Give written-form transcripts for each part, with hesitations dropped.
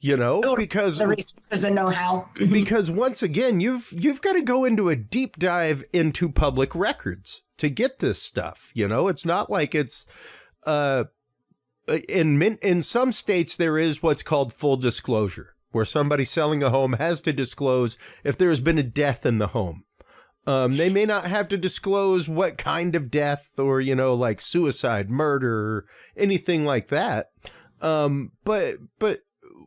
because the resources and know-how. Because once again, you've got to go into a deep dive into public records to get this stuff. It's not like it's in some states there is what's called full disclosure, where somebody selling a home has to disclose if there has been a death in the home. They may not have to disclose what kind of death or, like suicide, murder, anything like that. But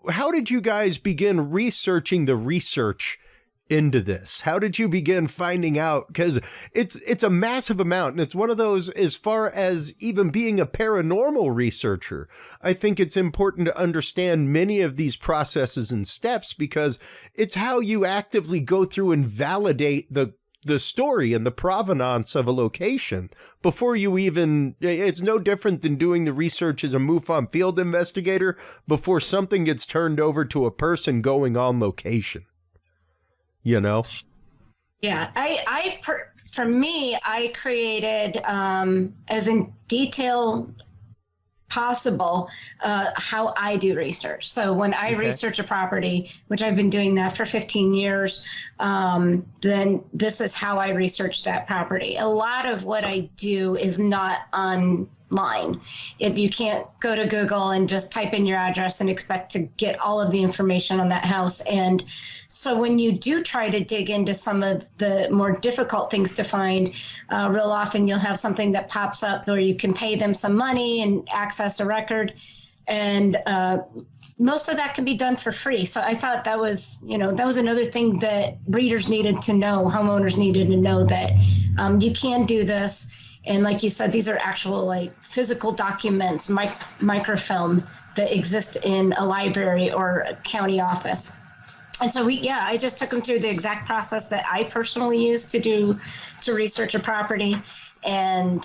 how did you guys begin researching the research into this? How did you begin finding out? Because it's a massive amount, and it's one of those, as far as even being a paranormal researcher, I think it's important to understand many of these processes and steps, because it's how you actively go through and validate the story and the provenance of a location before you even, it's no different than doing the research as a MUFON field investigator before something gets turned over to a person going on location, Yeah. For me, I created, as in detail possible, how I do research. So when I research a property, which I've been doing that for 15 years, then this is how I research that property. A lot of what I do is not online. You can't go to Google and just type in your address and expect to get all of the information on that house. And so when you do try to dig into some of the more difficult things to find, real often you'll have something that pops up where you can pay them some money and access a record. And most of that can be done for free. So I thought that was another thing that readers needed to know, homeowners needed to know, that you can do this. And like you said, these are actual physical documents, microfilm that exist in a library or a county office. And so I just took them through the exact process that I personally use to research a property. And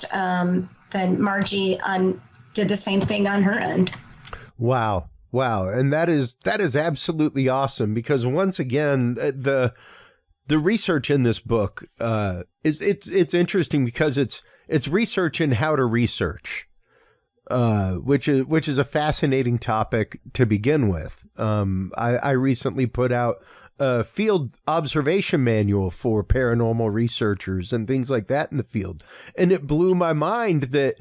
then Margie did the same thing on her end. Wow. And that is absolutely awesome, because once again, the research in this book, it's interesting because it's research in how to research, which is a fascinating topic to begin with. I recently put out a field observation manual for paranormal researchers and things like that in the field. And it blew my mind that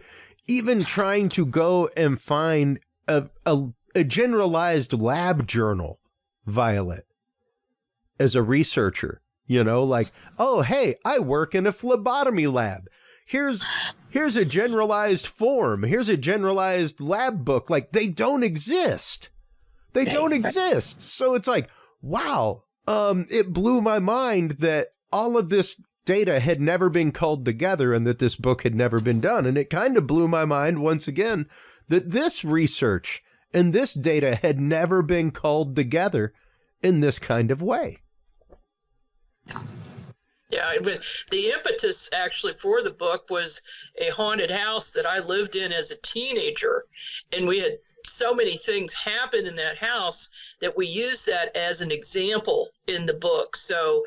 even trying to go and find a generalized lab journal, Violet, as a researcher, oh, hey, I work in a phlebotomy lab. Here's a generalized form. Here's a generalized lab book. They don't exist. They don't exist. So it's wow. It blew my mind that all of this data had never been culled together and that this book had never been done. And it kind of blew my mind once again that this research and this data had never been culled together in this kind of way. Yeah, the impetus actually for the book was a haunted house that I lived in as a teenager, and we had so many things happen in that house that we used that as an example in the book. So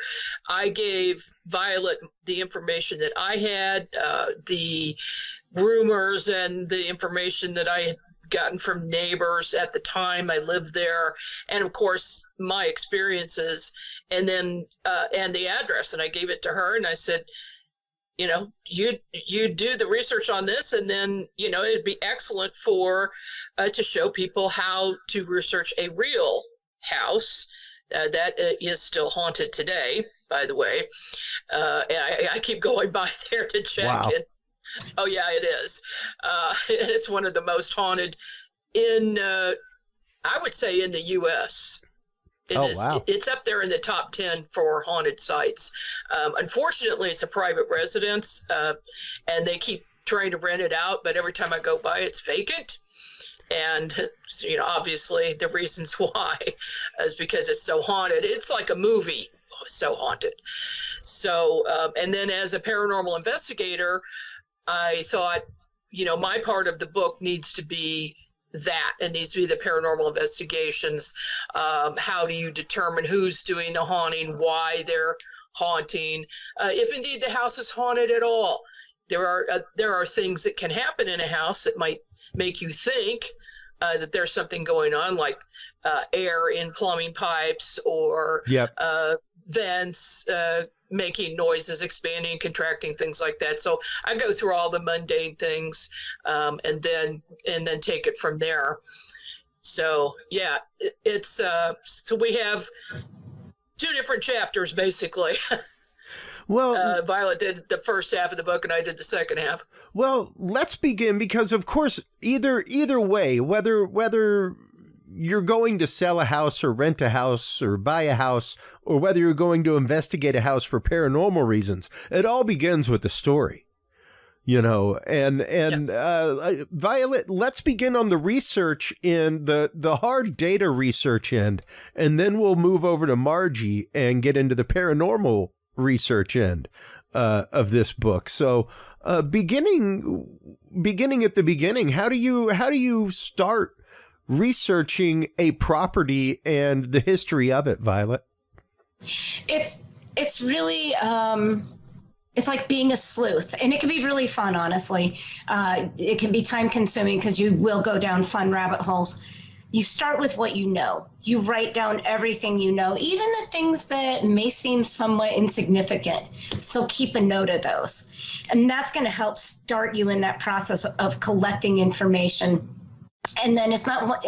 I gave Violet the information that I had, the rumors and the information that I had gotten from neighbors at the time I lived there, and of course my experiences, and then and the address, and I gave it to her and I said, you do the research on this, and then it'd be excellent for to show people how to research a real house that is still haunted today, by the way, and I keep going by there to check. Wow. Oh yeah, it is. It's one of the most haunted in, I would say, in the U.S. Wow. It's up there in the top 10 for haunted sites. Unfortunately, it's a private residence, and they keep trying to rent it out, but every time I go by, it's vacant. And, obviously the reasons why is because it's so haunted. It's like a movie, so haunted. So, and then as a paranormal investigator, I thought, my part of the book needs to be that. It needs to be the paranormal investigations. How do you determine who's doing the haunting, why they're haunting, if indeed the house is haunted at all. There are things that can happen in a house that might make you think that there's something going on, like air in plumbing pipes or vents making noises, expanding, contracting, things like that. So I go through all the mundane things, and then take it from there. So yeah, it's so we have 2 different chapters basically. Well, Violet did the first half of the book, and I did the second half. Well, let's begin, because of course, either way, whether you're going to sell a house or rent a house or buy a house, or whether you're going to investigate a house for paranormal reasons, it all begins with the story, you know. And Violet, let's begin on the research in the hard data research end, and then we'll move over to Margie and get into the paranormal research end of this book. So beginning at the beginning, how do you start researching a property and the history of it, Violet? It's really it's like being a sleuth, and it can be really fun, honestly. It can be time consuming because you will go down fun rabbit holes. You start with what you know. You write down everything you know, even the things that may seem somewhat insignificant. Still keep a note of those. And that's going to help start you in that process of collecting information. And then it's not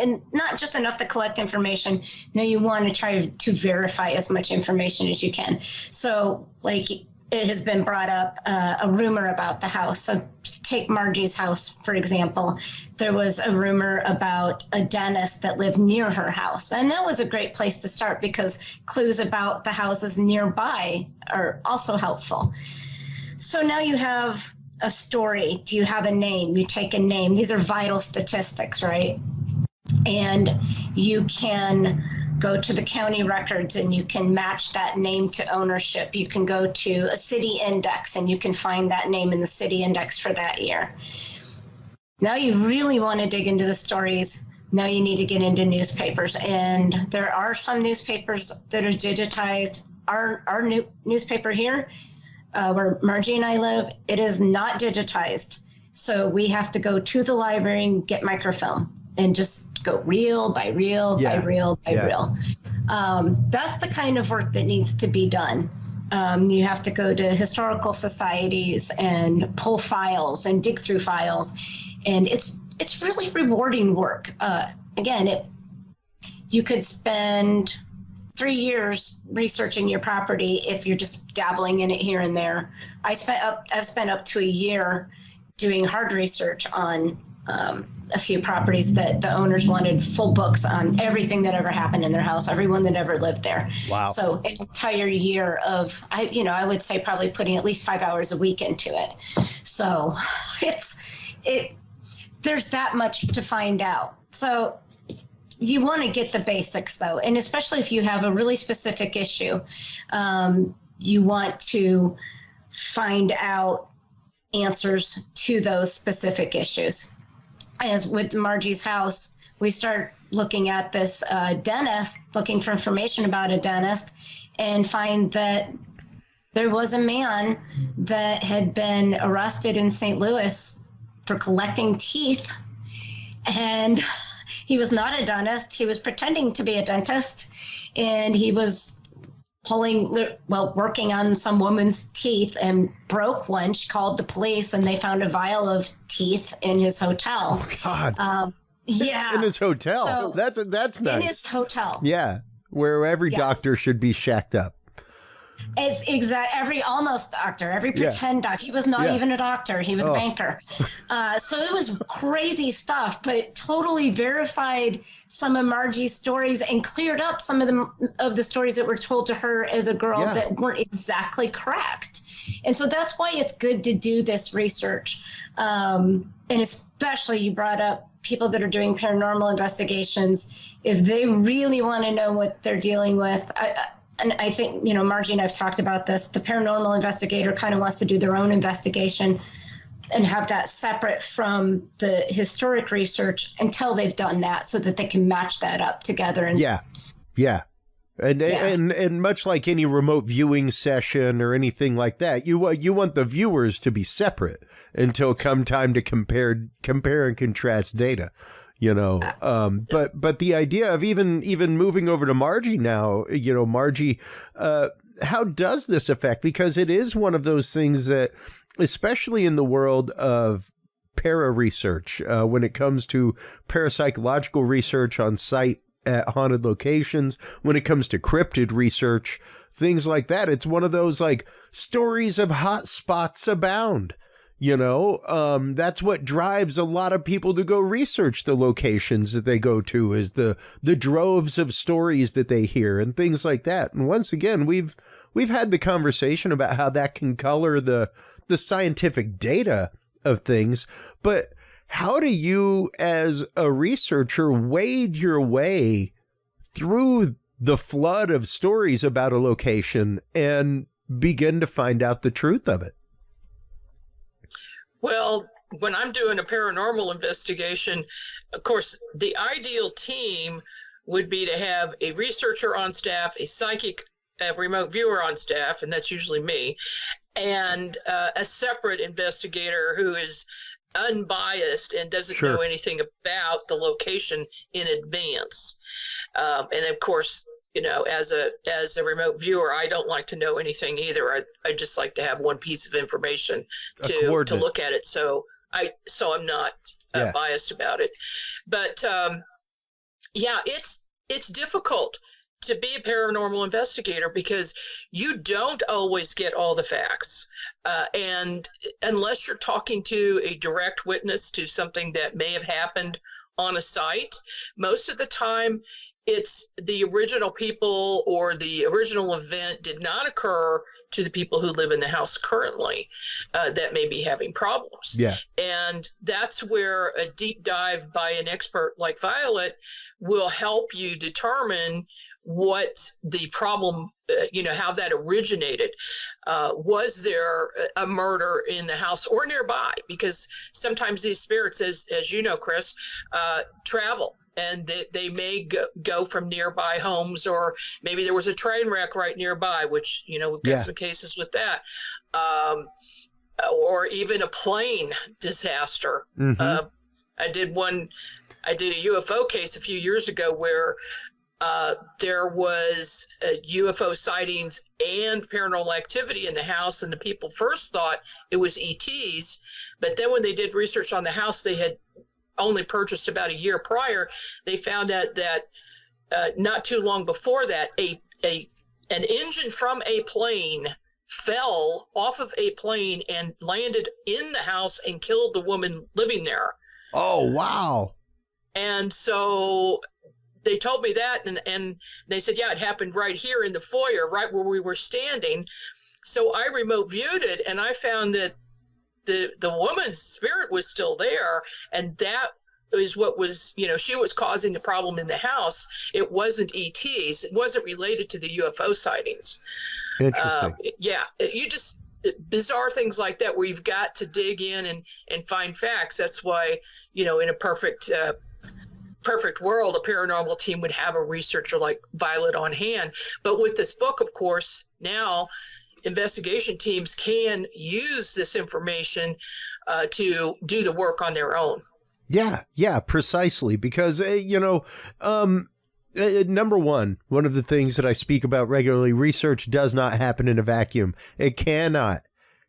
just enough to collect information. No, you want to try to verify as much information as you can. So, like, it has been brought up a rumor about the house. So take Margie's house, for example. There was a rumor about a dentist that lived near her house. And that was a great place to start, because clues about the houses nearby are also helpful. So now you have a story. Do you have a name? You take a name. These are vital statistics, right? And you can go to the county records and you can match that name to ownership. You can go to a city index and you can find that name in the city index for that year. Now you really want to dig into the stories. Now you need to get into newspapers, and there are some newspapers that are digitized. Our new newspaper here, where Margie and I live, it is not digitized. So we have to go to the library and get microfilm and just go reel by reel by reel by reel. That's the kind of work that needs to be done. You have to go to historical societies and pull files and dig through files. And it's really rewarding work. Again, you could spend 3 years researching your property if you're just dabbling in it here and there. I've spent up to a year doing hard research on a few properties that the owners wanted full books on everything that ever happened in their house, everyone that ever lived there. Wow. So an entire year of, I would say probably putting at least 5 hours a week into it. So there's that much to find out. So you want to get the basics, though, and especially if you have a really specific issue, you want to find out answers to those specific issues. As with Margie's house, we start looking at this dentist, looking for information about a dentist, and find that there was a man that had been arrested in St. Louis for collecting teeth. And he was not a dentist. He was pretending to be a dentist, and he was working on some woman's teeth and broke one. She called the police, and they found a vial of teeth in his hotel. Oh, God. Yeah. In his hotel. So, that's nice. In his hotel. Yeah. Where every doctor should be shacked up. It's every almost doctor, every pretend doctor. He was not even a doctor. He was a banker. So it was crazy stuff, but it totally verified some of Margie's stories and cleared up some of the stories that were told to her as a girl that weren't exactly correct. And so that's why it's good to do this research. And especially, you brought up people that are doing paranormal investigations. If they really want to know what they're dealing with, and I think, Margie and I've talked about this, the paranormal investigator kind of wants to do their own investigation and have that separate from the historic research until they've done that, so that they can match that up together. And And much like any remote viewing session or anything like that, you want the viewers to be separate until come time to compare and contrast data. But the idea of even moving over to Margie now, Margie, how does this affect? Because it is one of those things that, especially in the world of para research, when it comes to parapsychological research on site at haunted locations, when it comes to cryptid research, things like that, it's one of those like stories of hot spots abound. That's what drives a lot of people to go research the locations that they go to, is the droves of stories that they hear and things like that. And once again, we've had the conversation about how that can color the scientific data of things, but how do you, as a researcher, wade your way through the flood of stories about a location and begin to find out the truth of it? Well, when I'm doing a paranormal investigation, of course, the ideal team would be to have a researcher on staff, a psychic, a remote viewer on staff, and that's usually me, and a separate investigator who is unbiased and doesn't know anything about the location in advance. And of course, as a remote viewer, I don't like to know anything either. I just like to have one piece of information to look at it. So I'm not biased about it. But it's difficult to be a paranormal investigator because you don't always get all the facts. And unless you're talking to a direct witness to something that may have happened on a site, most of the time it's the original people or the original event did not occur to the people who live in the house currently that may be having problems. Yeah. And that's where a deep dive by an expert like Violet will help you determine what the problem, how that originated. Was there a murder in the house or nearby? Because sometimes these spirits, as you know, Chris, travel. And they may go from nearby homes, or maybe there was a train wreck right nearby, which, we've got some cases with that. Or even a plane disaster. Mm-hmm. I did a UFO case a few years ago where there was UFO sightings and paranormal activity in the house, and the people first thought it was ETs, but then when they did research on the house they had only purchased about a year prior, they found out that not too long before that, an engine from a plane fell off of a plane and landed in the house and killed the woman living there. Oh, wow. And so they told me that, and they said, yeah, it happened right here in the foyer, right where we were standing. So I remote viewed it, and I found that the woman's spirit was still there, and that is what was, she was causing the problem in the house. It wasn't ETs. It wasn't related to the UFO sightings. Interesting. Bizarre things like that where you've got to dig in and find facts. That's why, in a perfect world, a paranormal team would have a researcher like Violet on hand. But with this book, of course, now investigation teams can use this information to do the work on their own. Yeah, precisely. Because, number one of the things that I speak about regularly, research does not happen in a vacuum. It cannot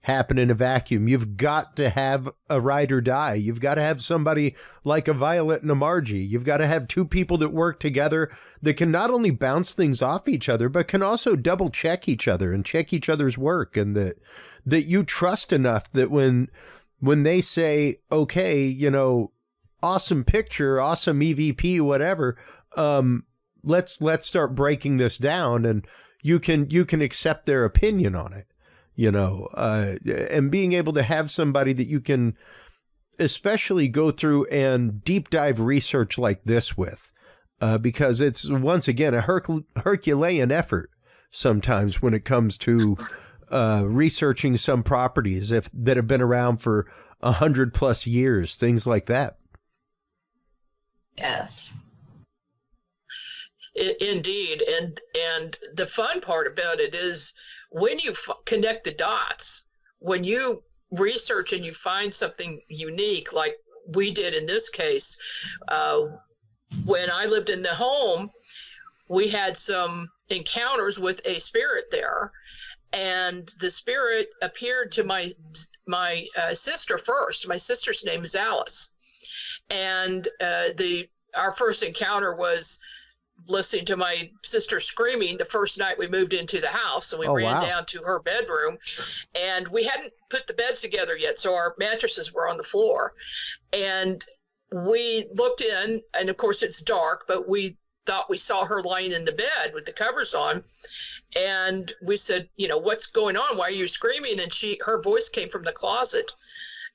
happen in a vacuum. You've got to have a ride or die. You've got to have somebody like a Violet and a Margie. You've got to have two people that work together that can not only bounce things off each other, but can also double check each other and check each other's work, and that you trust enough that when they say, okay, awesome picture, awesome EVP, whatever, let's start breaking this down, and you can accept their opinion on it. And being able to have somebody that you can especially go through and deep dive research like this with, because it's, once again, a Herculean effort sometimes when it comes to researching some properties that have been around for 100+ years, things like that. Yes. Indeed. And the fun part about it is when you connect the dots, when you research and you find something unique, like we did in this case. When I lived in the home, we had some encounters with a spirit there, and the spirit appeared to my sister first. My sister's name is Alice, and our first encounter was listening to my sister screaming the first night we moved into the house. So we ran down to her bedroom, and we hadn't put the beds together yet, so our mattresses were on the floor, and we looked in, and of course it's dark, but we thought we saw her lying in the bed with the covers on. And we said, what's going on? Why are you screaming? And her voice came from the closet.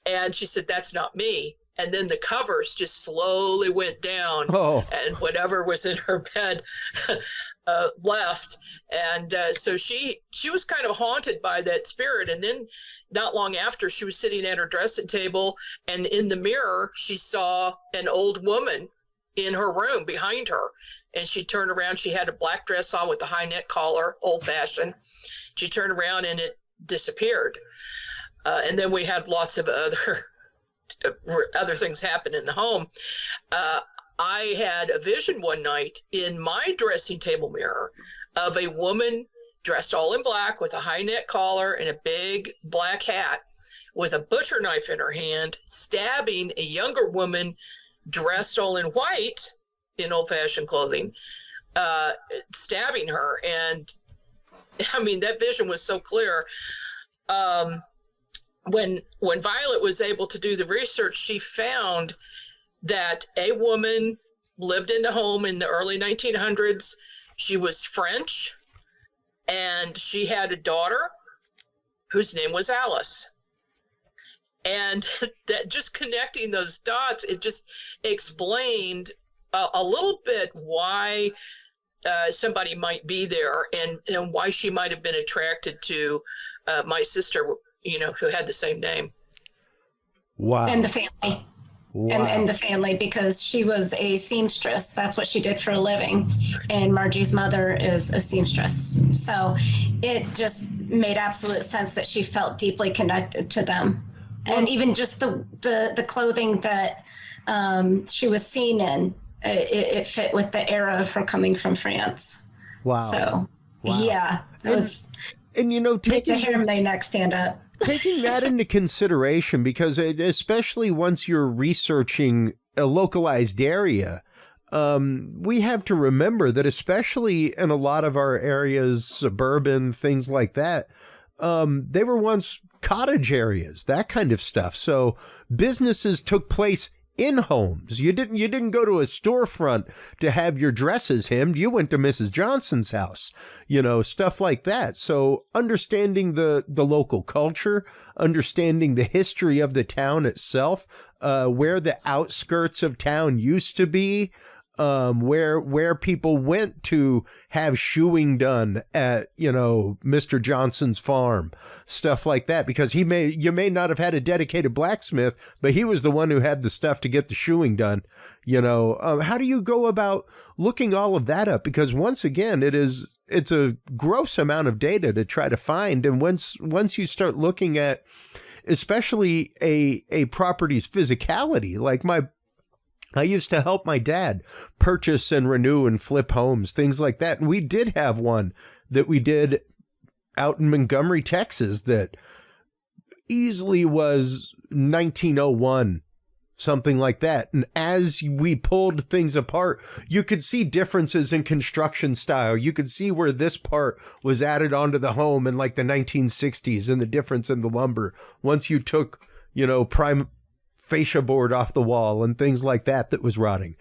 And she said, that's not me. And then the covers just slowly went down, and whatever was in her bed left. And so she was kind of haunted by that spirit. And then not long after, she was sitting at her dressing table, and in the mirror, she saw an old woman in her room behind her. And she turned around. She had a black dress on with a high neck collar, old fashioned. She turned around and it disappeared. And then we had lots of other things happen in the home. I had a vision one night in my dressing table mirror of a woman dressed all in black with a high neck collar and a big black hat with a butcher knife in her hand, stabbing a younger woman dressed all in white in old-fashioned clothing, stabbing her. And I mean, that vision was so clear. When Violet was able to do the research, she found that a woman lived in the home in the early 1900s. She was French, and she had a daughter whose name was Alice. And that, just connecting those dots, it just explained a little bit why somebody might be there, and why she might have been attracted to my sister, who had the same name. Wow. And the family. Wow. And the family, because she was a seamstress. That's what she did for a living. And Margie's mother is a seamstress. So it just made absolute sense that she felt deeply connected to them. And even just the clothing that she was seen in, it fit with the era of her coming from France. Wow. So, yeah. It was, and taking the hair on my neck stand up. Taking that into consideration, because especially once you're researching a localized area, we have to remember that especially in a lot of our areas, suburban, things like that, they were once cottage areas, that kind of stuff. So businesses took place in homes. You didn't go to a storefront to have your dresses hemmed. You went to Mrs. Johnson's house, stuff like that. So understanding the local culture, understanding the history of the town itself, where the outskirts of town used to be, where people went to have shoeing done at, Mr. Johnson's farm, stuff like that, because you may not have had a dedicated blacksmith, but he was the one who had the stuff to get the shoeing done. How do you go about looking all of that up? Because once again, it's a gross amount of data to try to find. And once you start looking at, especially a property's physicality, like I used to help my dad purchase and renew and flip homes, things like that. And we did have one that we did out in Montgomery, Texas, that easily was 1901, something like that. And as we pulled things apart, you could see differences in construction style. You could see where this part was added onto the home in like the 1960s and the difference in the lumber. Once you took, prime fascia board off the wall and things like that was rotting.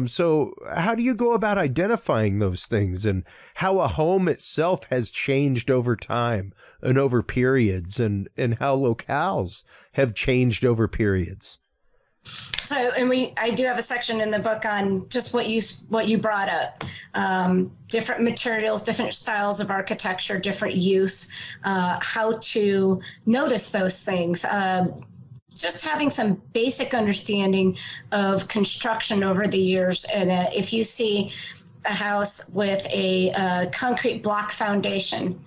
So how do you go about identifying those things, and how a home itself has changed over time and over periods, and how locales have changed over periods? So, and I do have a section in the book on just what you brought up, different materials, different styles of architecture, different use, how to notice those things. Just having some basic understanding of construction over the years. And if you see a house with a concrete block foundation,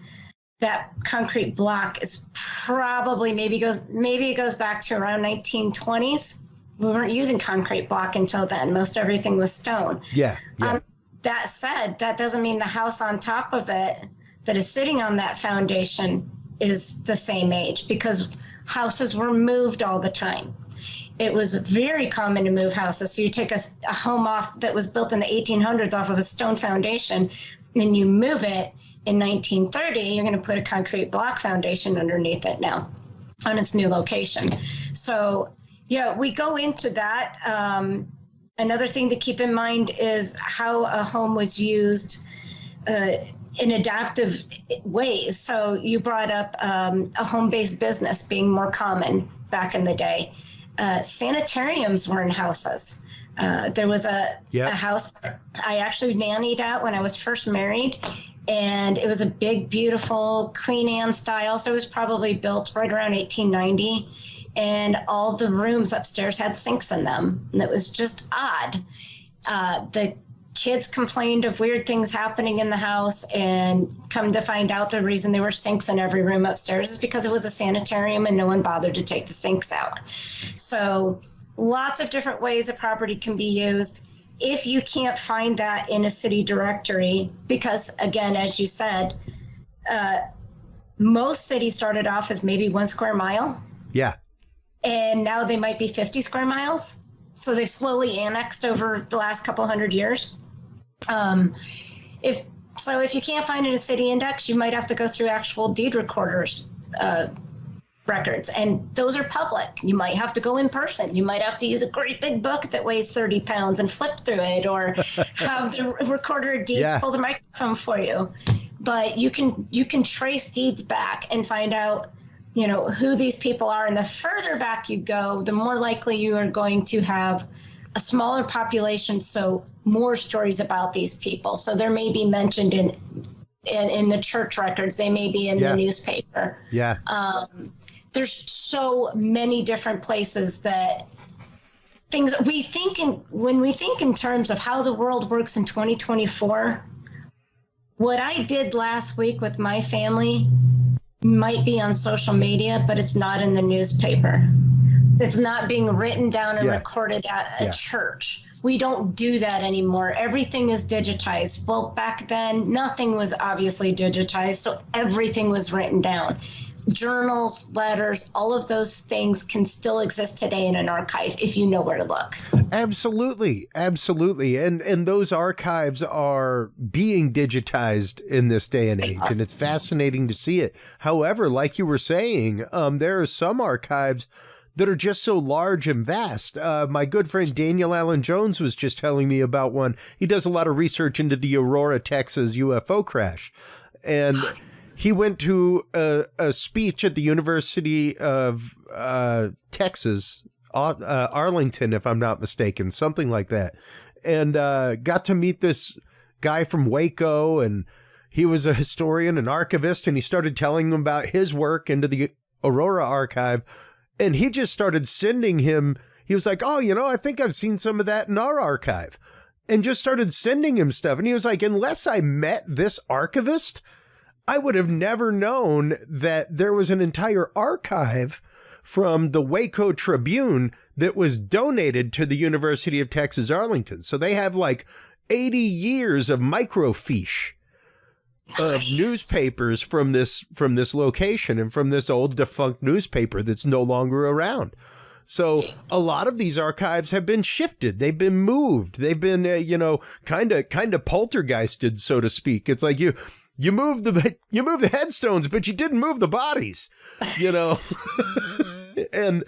that concrete block is probably maybe it goes back to around 1920s. we weren't using concrete block until then. Most everything was stone. Yeah. That said, that doesn't mean the house on top of it that is sitting on that foundation is the same age, because houses were moved all the time. It was very common to move houses. So you take a home off that was built in the 1800s off of a stone foundation, and you move it in 1930, you're going to put a concrete block foundation underneath it now on its new location. So, yeah, we go into that. Another thing to keep in mind is how a home was used in adaptive ways. So you brought up a home-based business being more common back in the day. Sanitariums were in houses. There was a house I actually nannied at when I was first married, and it was a big, beautiful Queen Anne style. So it was probably built right around 1890, and all the rooms upstairs had sinks in them, and it was just odd. The kids complained of weird things happening in the house, and come to find out the reason there were sinks in every room upstairs is because it was a sanitarium and no one bothered to take the sinks out. So lots of different ways a property can be used. If you can't find that in a city directory, because again, as you said, most cities started off as maybe 1 square mile. Yeah. And now they might be 50 square miles. So they've slowly annexed over the last couple hundred years. If you can't find it in a city index, you might have to go through actual deed recorders records, and those are public. You might have to go in person. You might have to use a great big book that weighs 30 pounds and flip through it, or have the recorder of deeds pull the microphone for you. But you can trace deeds back and find out, who these people are. And the further back you go, the more likely you are going to have a smaller population, so more stories about these people. So there may be mentioned in the church records, they may be in the newspaper. Yeah. There's so many different places that things we think when we think in terms of how the world works in 2024. What I did last week with my family might be on social media, but it's not in the newspaper. It's not being written down and recorded at a church. We don't do that anymore. Everything is digitized. Well, back then, nothing was obviously digitized, so everything was written down. Journals, letters, all of those things can still exist today in an archive if you know where to look. Absolutely. Absolutely. And those archives are being digitized in this day and age, and it's fascinating to see it. However, like you were saying, there are some archives that are just so large and vast. My good friend Daniel Allen Jones was just telling me about one. He does a lot of research into the Aurora, Texas UFO crash. And he went to a speech at the University of Texas, Arlington, if I'm not mistaken, something like that. And got to meet this guy from Waco, and he was a historian, an archivist, and he started telling him about his work into the Aurora archive. And he just started sending him, he was like, oh, I think I've seen some of that in our archive. And just started sending him stuff. And he was like, unless I met this archivist, I would have never known that there was an entire archive from the Waco Tribune that was donated to the University of Texas, Arlington. So they have like 80 years of microfiche of newspapers from this location and from this old defunct newspaper that's no longer around. So a lot of these archives have been shifted. They've been moved. They've been, kind of poltergeisted, so to speak. It's like you moved the headstones, but you didn't move the bodies, And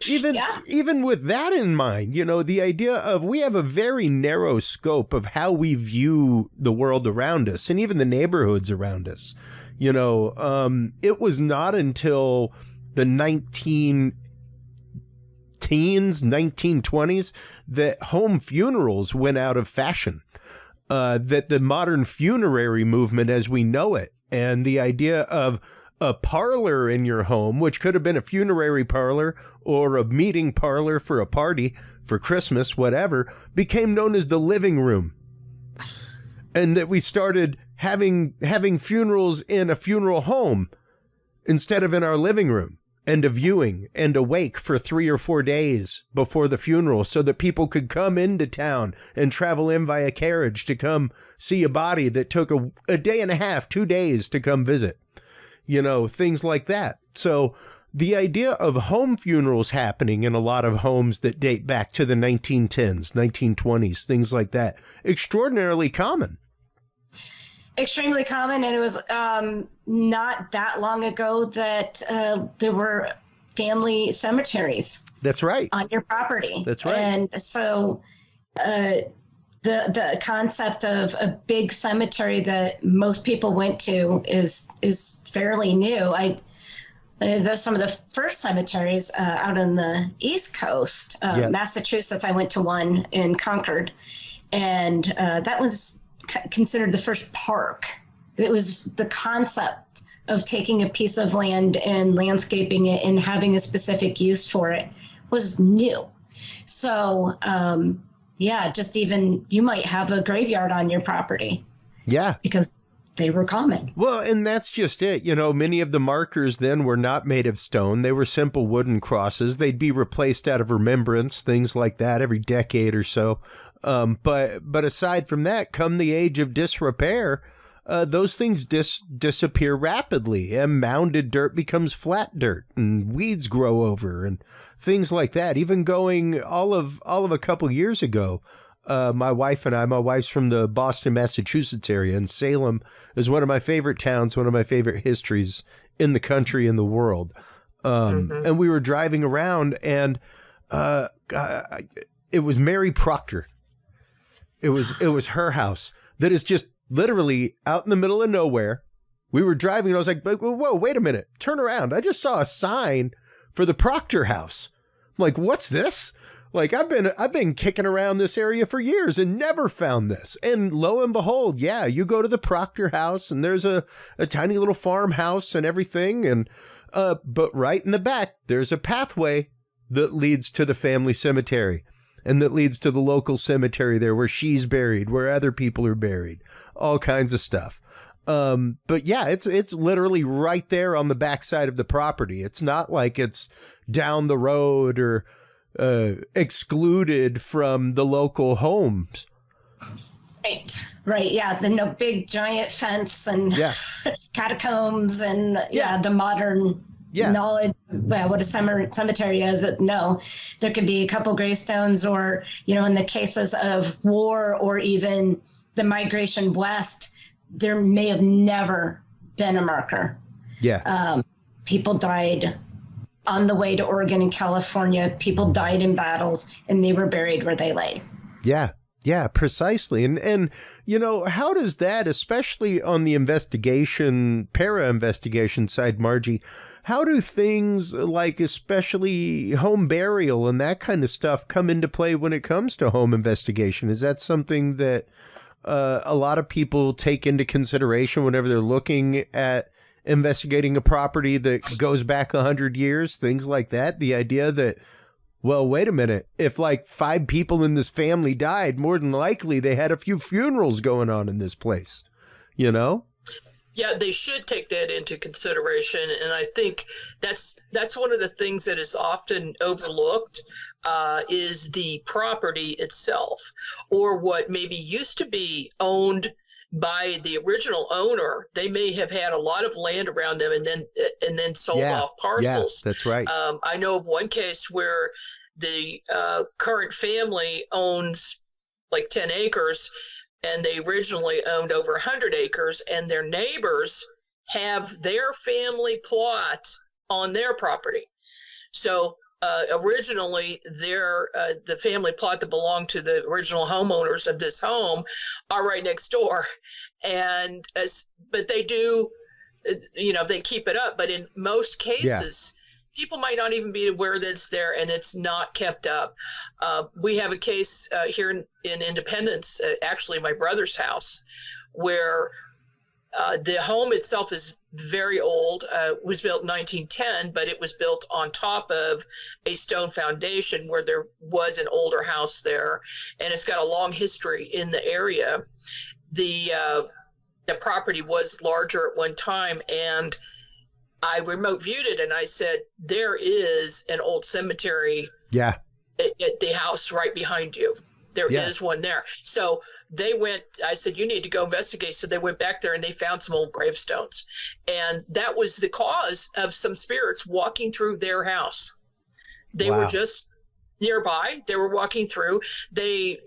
even with that in mind, the idea of we have a very narrow scope of how we view the world around us and even the neighborhoods around us. It was not until the 1920s that home funerals went out of fashion, that the modern funerary movement as we know it, and the idea of a parlor in your home, which could have been a funerary parlor or a meeting parlor for a party, for Christmas, whatever, became known as the living room. And that we started having funerals in a funeral home instead of in our living room. and a viewing and a wake for 3 or 4 days before the funeral so that people could come into town and travel in via carriage to come see a body that took a day and a half, 2 days to come visit. You know, things like that. So the idea of home funerals happening in a lot of homes that date back to the 1910s, 1920s, things like that, extraordinarily common. Extremely common, and it was not that long ago that there were family cemeteries. That's right. On your property. That's right. And so the concept of a big cemetery that most people went to is fairly new. There's some of the first cemeteries out on the East Coast, Massachusetts. I went to one in Concord, and that was considered the first park. It was the concept of taking a piece of land and landscaping it and having a specific use for it was new. So, just even you might have a graveyard on your property. Yeah. Because they were common. Well, and that's just it. You know, many of the markers then were not made of stone. They were simple wooden crosses. They'd be replaced out of remembrance, things like that, every decade or so. But aside from that, come the age of disrepair, those things disappear rapidly, and mounded dirt becomes flat dirt, and weeds grow over, and things like that. Even going all of a couple years ago, my wife's from the Boston, Massachusetts area, and Salem is one of my favorite towns, one of my favorite histories in the country and the world. And we were driving around, and it was Mary Proctor. It was her house that is just literally out in the middle of nowhere. We were driving, and I was like, whoa, wait a minute. Turn around. I just saw a sign for the Proctor house. I'm like, what's this? Like, I've been kicking around this area for years and never found this. And lo and behold, yeah, you go to the Proctor house, and there's a tiny little farmhouse and everything. And but right in the back, there's a pathway that leads to the family cemetery. And that leads to the local cemetery there where she's buried, where other people are buried, all kinds of stuff. But yeah, it's literally right there on the backside of the property. It's not like it's down the road or excluded from the local homes. Right. Yeah. The no big giant fence and catacombs and the modern knowledge what a cemetery is. No, there could be a couple gravestones, or in the cases of war or even the migration west, there may have never been a marker. People died on the way to Oregon and California. People died in battles, and they were buried where they lay. Yeah, precisely. And how does that, especially on the para-investigation side, Margie, how do things like especially home burial and that kind of stuff come into play when it comes to home investigation? Is that something that a lot of people take into consideration whenever they're looking at investigating a property that goes back 100 years, things like that? The idea that, well, wait a minute, if like 5 people in this family died, more than likely they had a few funerals going on in this place, Yeah, they should take that into consideration, and I think that's one of the things that is often overlooked is the property itself, or what maybe used to be owned by the original owner. They may have had a lot of land around them, and then sold off parcels. Yeah, that's right. I know of one case where the current family owns like 10 acres. And they originally owned over 100 acres, and their neighbors have their family plot on their property. So originally, the family plot that belonged to the original homeowners of this home are right next door, but they do, they keep it up. But in most cases, people might not even be aware that it's there, and it's not kept up. We have a case here in Independence, actually my brother's house, where the home itself is very old. It was built in 1910, but it was built on top of a stone foundation where there was an older house there, and it's got a long history in the area. The property was larger at one time, and I remote viewed it and I said, there is an old cemetery Yeah. at the house right behind you. There is one there. So they went, I said, you need to go investigate. So they went back there and they found some old gravestones. And that was the cause of some spirits walking through their house. They were just nearby. They were walking through. They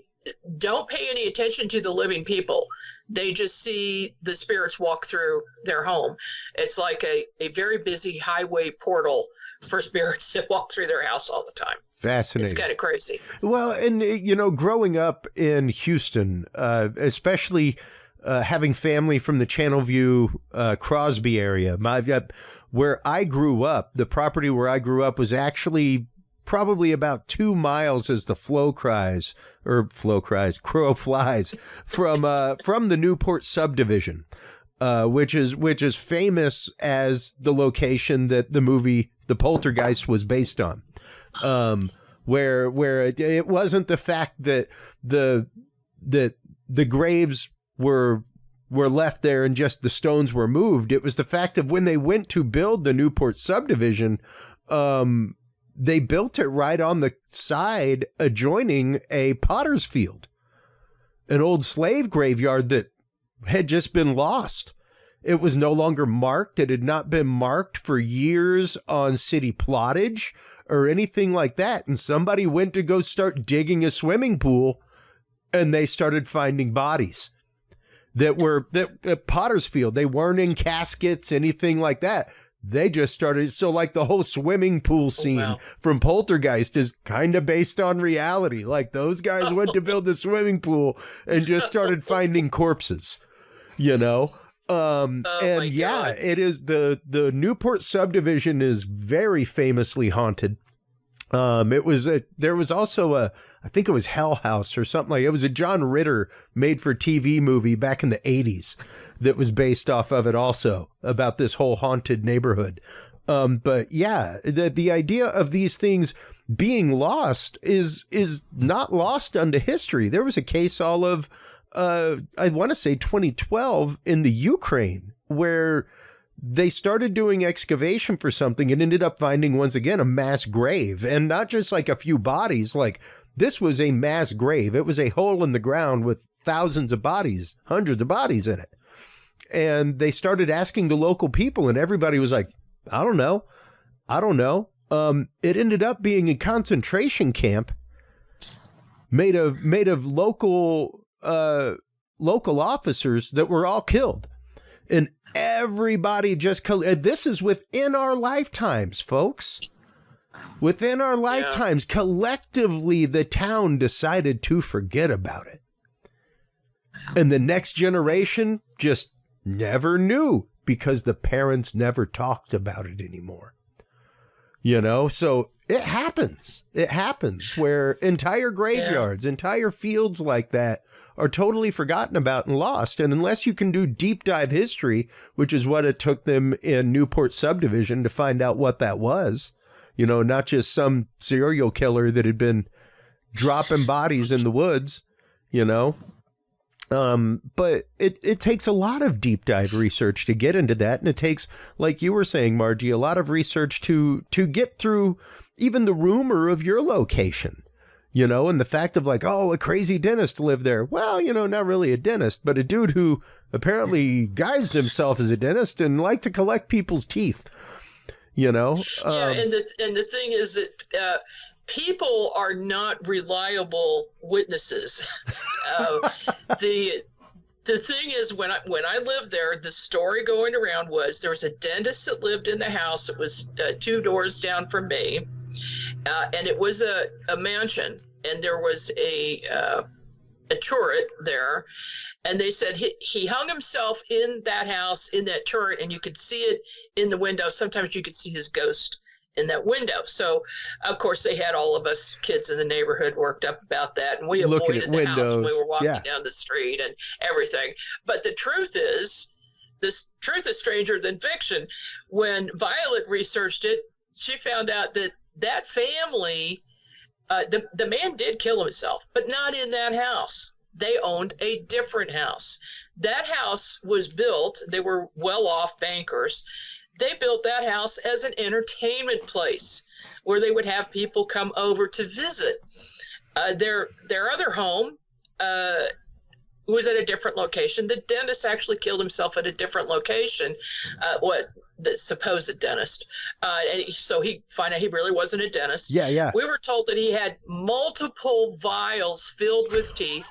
don't pay any attention to the living people. They just see the spirits walk through their home. It's like a very busy highway portal for spirits to walk through their house all the time. Fascinating. It's kind of crazy. Well, and, you know, growing up in Houston, especially having family from the Channelview, Crosby area, where I grew up, the property where I grew up was actually probably about 2 miles as the crow flies from the Newport subdivision, which is famous as the location that the movie The Poltergeist was based on. Where it wasn't the fact that the graves were left there and just the stones were moved. It was the fact of when they went to build the Newport subdivision, they built it right on the side adjoining a potter's field, an old slave graveyard that had just been lost. It was no longer marked. It had not been marked for years on city plottage or anything like that. And somebody went to go start digging a swimming pool and they started finding bodies that were at Potter's Field. They weren't in caskets, anything like that. They just started. So like the whole swimming pool scene from Poltergeist is kind of based on reality. Like those guys went to build a swimming pool and just started finding corpses, you know? And yeah, it is the Newport subdivision is very famously haunted. There was also I think it was Hell House or something like it. It was a John Ritter made for TV movie back in the 80s that was based off of it also about this whole haunted neighborhood. But yeah, the idea of these things being lost is not lost unto history. There was a case all of I want to say 2012 in the Ukraine where they started doing excavation for something and ended up finding once again a mass grave, and not just like a few bodies. Like this was a mass grave. It was a hole in the ground with thousands of bodies, hundreds of bodies in it. And they started asking the local people and everybody was like, I don't know. It ended up being a concentration camp made of local officers that were all killed, and everybody just this is within our lifetimes, folks. Within our lifetimes, collectively, the town decided to forget about it, and the next generation just never knew because the parents never talked about it anymore. You know, so it happens where entire graveyards, entire fields like that are totally forgotten about and lost. And unless you can do deep dive history, which is what it took them in Newport subdivision to find out what that was, you know, not just some serial killer that had been dropping bodies in the woods, you know. But it takes a lot of deep dive research to get into that. And it takes, like you were saying, Margie, a lot of research to get through even the rumor of your location. You know, and the fact of like, oh, a crazy dentist lived there. Well, you know, not really a dentist, but a dude who apparently guised himself as a dentist and liked to collect people's teeth. You know? And the thing is that people are not reliable witnesses. The thing is, when I lived there, the story going around was there was a dentist that lived in the house. It was 2 doors down from me. And it was a mansion, and there was a turret there, and they said he hung himself in that house, in that turret, and you could see it in the window. Sometimes you could see his ghost in that window. So, of course, they had all of us kids in the neighborhood worked up about that, and we avoided the house when we were walking down the street and everything. But the truth is, this truth is stranger than fiction. When Violet researched it, she found out that family, the man did kill himself, but not in that house. They owned a different house. That house was built, they were well-off bankers. they built that house as an entertainment place where they would have people come over to visit. Their other home was at a different location. The dentist actually killed himself at a different location. The supposed dentist. And so he found out he really wasn't a dentist. Yeah. We were told that he had multiple vials filled with teeth,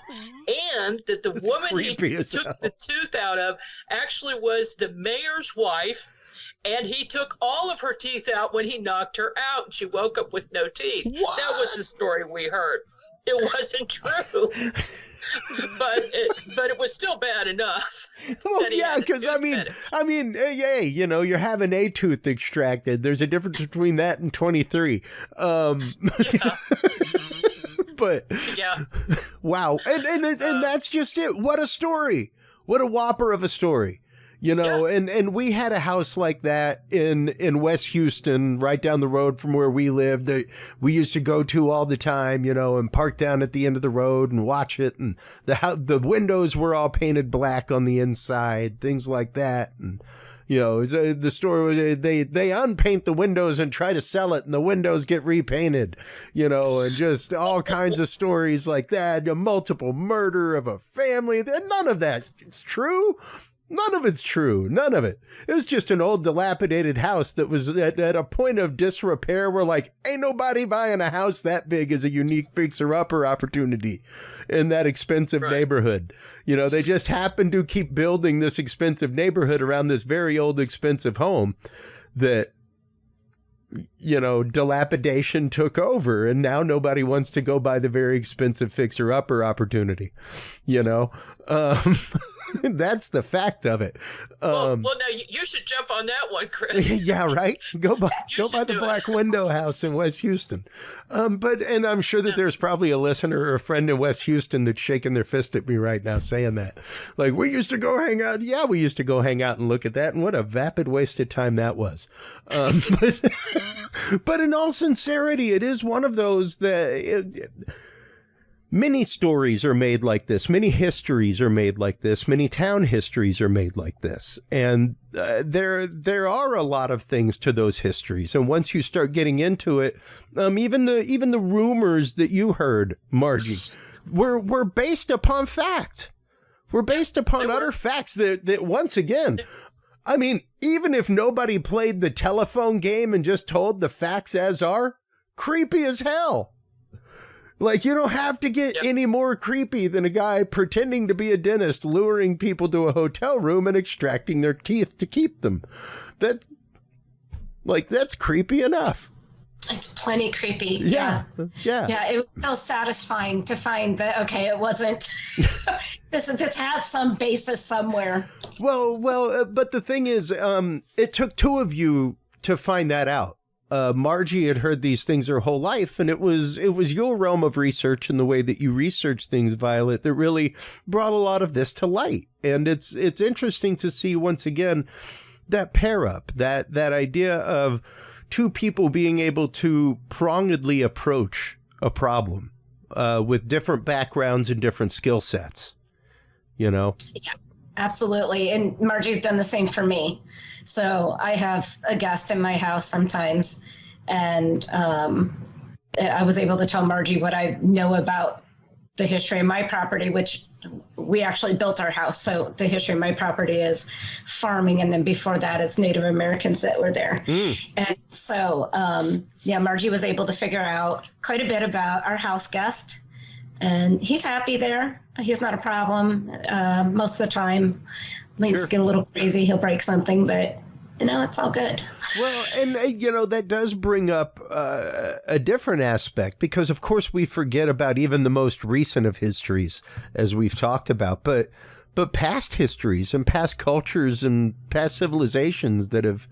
and that the woman he took the tooth out of actually was the mayor's wife, and he took all of her teeth out when he knocked her out, and she woke up with no teeth. What? That was the story we heard. It wasn't true. But it was still bad enough. Well, yeah, because I mean, hey, you know, you're having a tooth extracted. There's a difference between that and 23. Yeah. But yeah, wow, and that's just it. What a story! What a whopper of a story! You know, Yeah. and we had a house like that in West Houston, right down the road from where we lived, that we used to go to all the time, you know, and park down at the end of the road and watch it. And the windows were all painted black on the inside, things like that. And, you know, the story was they unpaint the windows and try to sell it, and the windows get repainted, you know, and just all kinds of stories like that. A multiple murder of a family. None of that is true. None of it's true. None of it. It was just an old dilapidated house that was at a point of disrepair where, like, ain't nobody buying a house that big as a unique fixer-upper opportunity in that expensive neighborhood. You know, they just happened to keep building this expensive neighborhood around this very old expensive home that, you know, dilapidation took over, and now nobody wants to go buy the very expensive fixer-upper opportunity, you know? That's the fact of it. Well, now you should jump on that one, Chris. Yeah, right. Go buy the Black Window house in West Houston. And I'm sure that there's probably a listener or a friend in West Houston that's shaking their fist at me right now saying that. Like, we used to go hang out. Yeah, we used to go hang out and look at that. And what a vapid wasted time that was. But in all sincerity, it is one of those that... Many stories are made like this. Many histories are made like this. Many town histories are made like this. And there are a lot of things to those histories. And once you start getting into it, even the rumors that you heard, Margie, were based upon fact. Were based upon utter facts that once again, I mean, even if nobody played the telephone game and just told the facts as are, creepy as hell. Like, you don't have to get any more creepy than a guy pretending to be a dentist, luring people to a hotel room and extracting their teeth to keep them. That's creepy enough. It's plenty creepy. Yeah. It was still satisfying to find that, okay, it wasn't, this has some basis somewhere. Well, but the thing is, it took two of you to find that out. Margie had heard these things her whole life, and it was your realm of research and the way that you research things, Violet, that really brought a lot of this to light. And it's interesting to see once again that pair up, that idea of two people being able to prongedly approach a problem with different backgrounds and different skill sets, you know? Yeah. Absolutely. And Margie's done the same for me. So I have a guest in my house sometimes, and I was able to tell Margie what I know about the history of my property, which we actually built our house. So the history of my property is farming. And then before that, it's Native Americans that were there. And so, Margie was able to figure out quite a bit about our house guest. And he's happy there. He's not a problem most of the time. Things get a little crazy. He'll break something, but, you know, it's all good. Well, and, you know, that does bring up a different aspect because, of course, we forget about even the most recent of histories, as we've talked about. But past histories and past cultures and past civilizations that have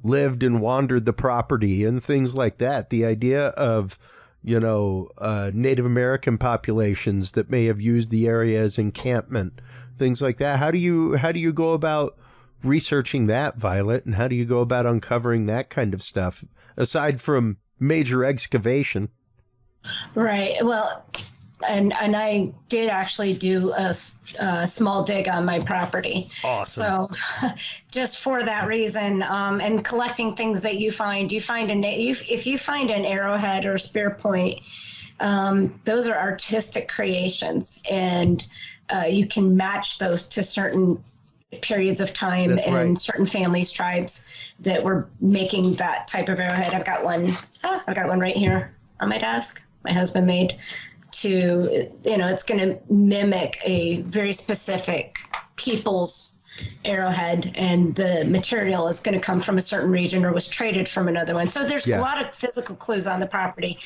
lived and wandered the property and things like that, the idea of... you know, Native American populations that may have used the area as encampment, things like that. How do you go about researching that, Violet? And how do you go about uncovering that kind of stuff, aside from major excavation? Right. Well, and I did actually do a small dig on my property. Awesome. So just for that reason, and collecting things that you find if you find an arrowhead or a spear point, those are artistic creations, and you can match those to certain periods of time. That's and right. Certain families, tribes that were making that type of arrowhead. I've got one right here on my desk. My husband made to, it's going to mimic a very specific people's arrowhead, and the material is going to come from a certain region or was traded from another one. So there's a lot of physical clues on the property.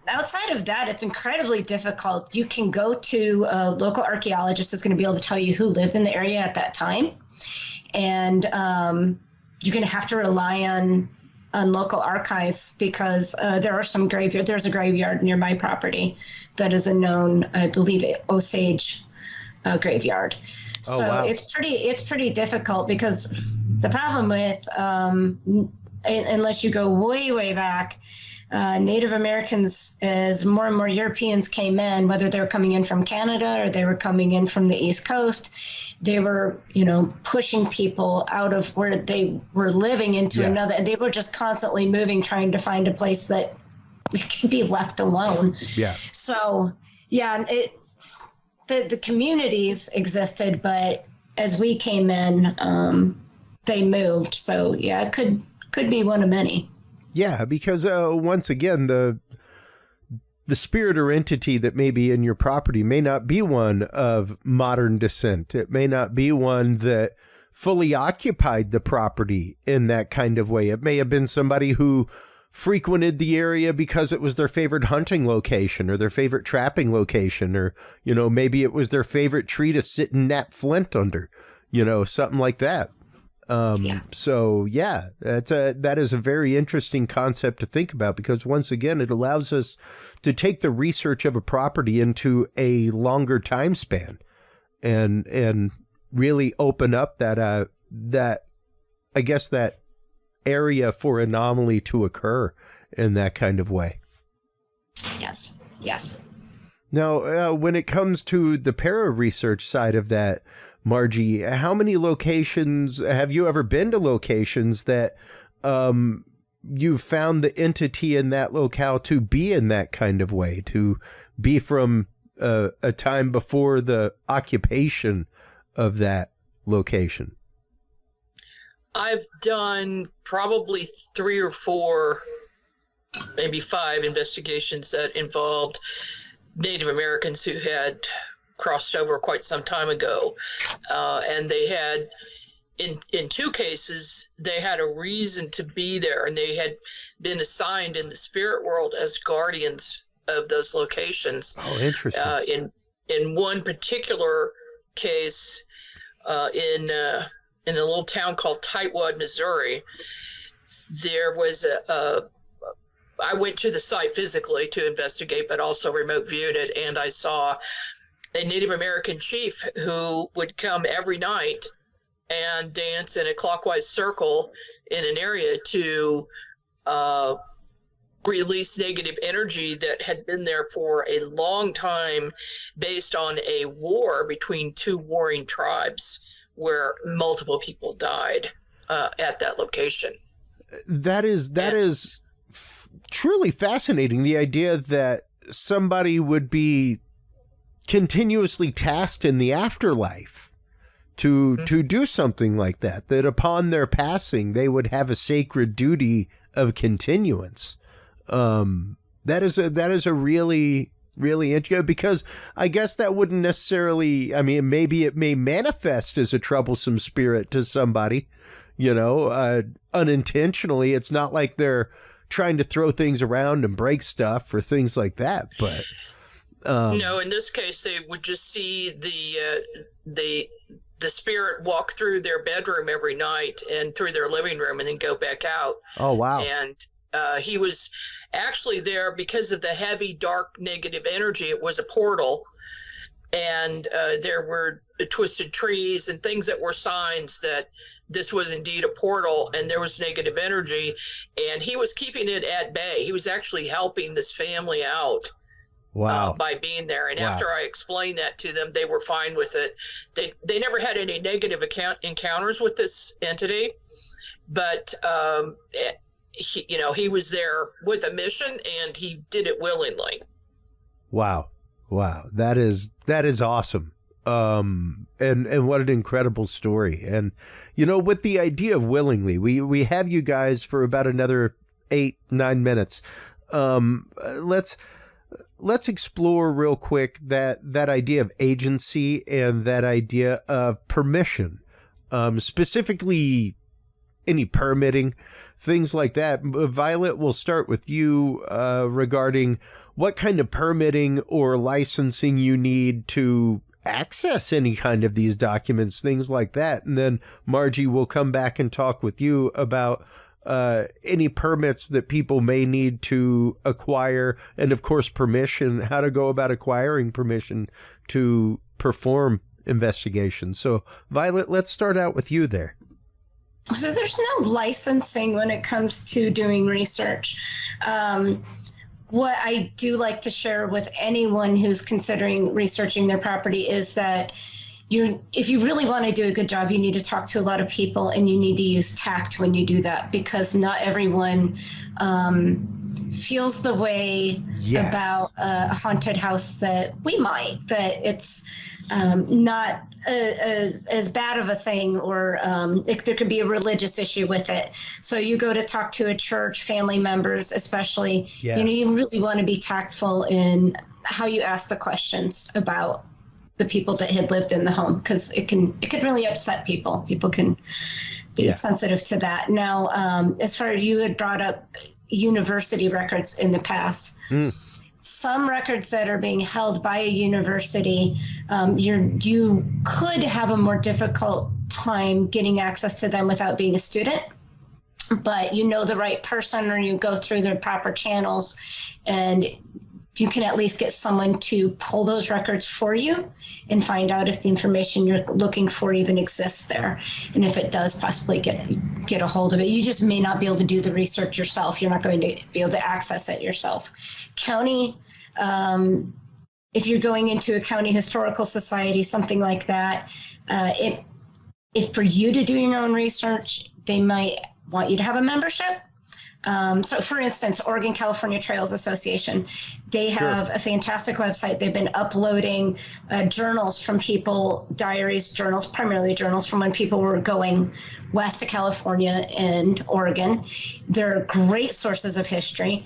Outside of that, it's incredibly difficult. You can go to a local archaeologist who's going to be able to tell you who lived in the area at that time. And you're going to have to rely on local archives, because there are some graveyards. There's a graveyard near my property that is a known, I believe, Osage graveyard. So wow. It's pretty difficult, because the problem with, unless you go way, way back, Native Americans, as more and more Europeans came in, whether they were coming in from Canada or they were coming in from the East Coast, they were, pushing people out of where they were living into another. And they were just constantly moving, trying to find a place that can be left alone. Yeah. So, the communities existed, but as we came in, they moved. So, it could be one of many. Yeah, because once again, the spirit or entity that may be in your property may not be one of modern descent. It may not be one that fully occupied the property in that kind of way. It may have been somebody who frequented the area because it was their favorite hunting location or their favorite trapping location, or, maybe it was their favorite tree to sit and nap flint under, something like that. So that is a very interesting concept to think about, because once again, it allows us to take the research of a property into a longer time span and really open up that I guess that area for anomaly to occur in that kind of way. Yes. Now, when it comes to the para research side of that, Margie, how many locations have you ever been to, locations that you've found the entity in that locale to be in that kind of way, to be from a time before the occupation of that location? I've done probably 3 or 4, maybe 5 investigations that involved Native Americans who had crossed over quite some time ago. And they had, in 2 cases, they had a reason to be there, and they had been assigned in the spirit world as guardians of those locations. Oh, interesting. In one particular case, in a little town called Tightwad, Missouri, there was I went to the site physically to investigate, but also remote viewed it, and I saw a Native American chief who would come every night and dance in a clockwise circle in an area to release negative energy that had been there for a long time, based on a war between 2 warring tribes where multiple people died at that location. That is truly fascinating. The idea that somebody would be continuously tasked in the afterlife to do something like that upon their passing, they would have a sacred duty of continuance. That is a really, really interesting, because I guess that wouldn't necessarily, maybe it may manifest as a troublesome spirit to somebody, unintentionally. It's not like they're trying to throw things around and break stuff or things like that, but no, in this case, they would just see the spirit walk through their bedroom every night and through their living room and then go back out. Oh, wow. And he was actually there because of the heavy, dark, negative energy. It was a portal, and there were twisted trees and things that were signs that this was indeed a portal, and there was negative energy, and he was keeping it at bay. He was actually helping this family out. Wow. by being there. And Wow. after I explained that to them, they were fine with it. They never had any negative encounters with this entity, but he was there with a mission, and he did it willingly. Wow. That is awesome. And what an incredible story. And, with the idea of willingly, we have you guys for about another 8-9 minutes. Let's explore real quick that idea of agency and that idea of permission, specifically any permitting, things like that. Violet, we'll start with you regarding what kind of permitting or licensing you need to access any kind of these documents, things like that. And then Margie will come back and talk with you about any permits that people may need to acquire, and of course permission, how to go about acquiring permission to perform investigations. So Violet, let's start out with you there. So there's no licensing when it comes to doing research. What I do like to share with anyone who's considering researching their property is that if you really want to do a good job, you need to talk to a lot of people, and you need to use tact when you do that, because not everyone feels the way about a haunted house that we might, that it's not as bad of a thing, or there could be a religious issue with it. So you go to talk to a church, family members especially, you really want to be tactful in how you ask the questions about the people that had lived in the home, because it can really upset people. People can be sensitive to that. Now, as far as you had brought up university records in the past, some records that are being held by a university, you could have a more difficult time getting access to them without being a student. But the right person, or you go through the proper channels, and you can at least get someone to pull those records for you and find out if the information you're looking for even exists there. And if it does, possibly get a hold of it. You just may not be able to do the research yourself. You're not going to be able to access it yourself. County, if you're going into a county historical society, something like that, if for you to do your own research, they might want you to have a membership. So for instance, Oregon California Trails Association, they have a fantastic website. They've been uploading journals from people, diaries, journals, primarily journals from when people were going west to California and Oregon. They're great sources of history.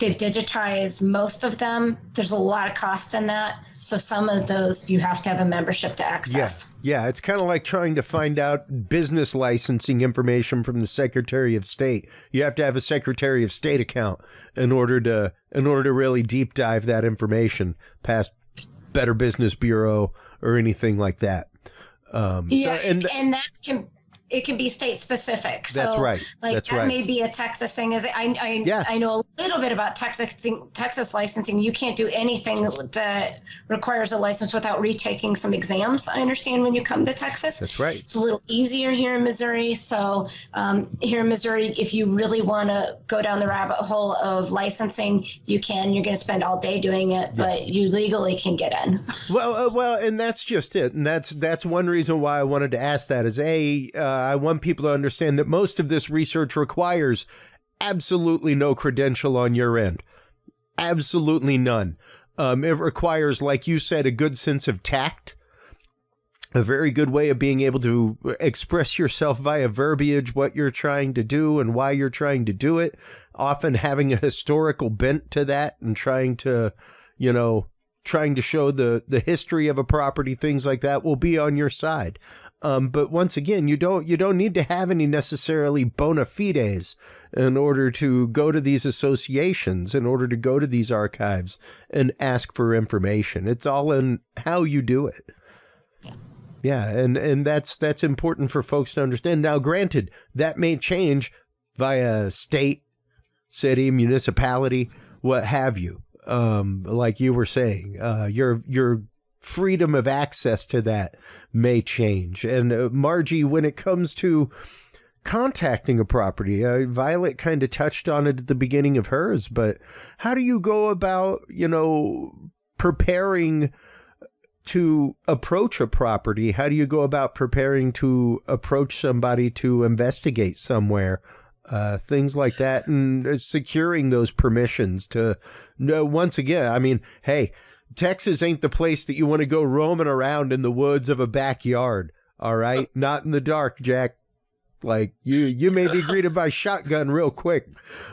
They've digitized most of them. There's a lot of cost in that. So some of those you have to have a membership to access. Yeah. It's kind of like trying to find out business licensing information from the Secretary of State. You have to have a Secretary of State account in order to really deep dive that information past Better Business Bureau or anything like that. And that it can be state specific. So that's right. That may be a Texas thing. I know a little bit about Texas licensing. You can't do anything that requires a license without retaking some exams, I understand, when you come to Texas. That's right. It's a little easier here in Missouri. So here in Missouri, if you really want to go down the rabbit hole of licensing, you can. You're going to spend all day doing it, but you legally can get in. Well, and that's just it. And that's one reason why I wanted to ask that is I want people to understand that most of this research requires absolutely no credential on your end. Absolutely none. It requires, like you said, a good sense of tact, a very good way of being able to express yourself via verbiage, what you're trying to do and why you're trying to do it. Often having a historical bent to that and trying to show the history of a property, things like that will be on your side. But once again, you don't need to have any necessarily bona fides in order to go to these associations, in order to go to these archives and ask for information. It's all in how you do it. Yeah, and that's important for folks to understand. Now, granted, that may change via state, city, municipality, what have you. Like you were saying, your freedom of access to that may change. And Margie, when it comes to contacting a property? Violet kind of touched on it at the beginning of hers, but how do you go about, preparing to approach a property? How do you go about preparing to approach somebody to investigate somewhere? Things like that, and securing those permissions to know. Once again, I mean, hey, Texas ain't the place that you want to go roaming around in the woods of a backyard. All right. Not in the dark, Jack. Like you may be greeted by shotgun real quick.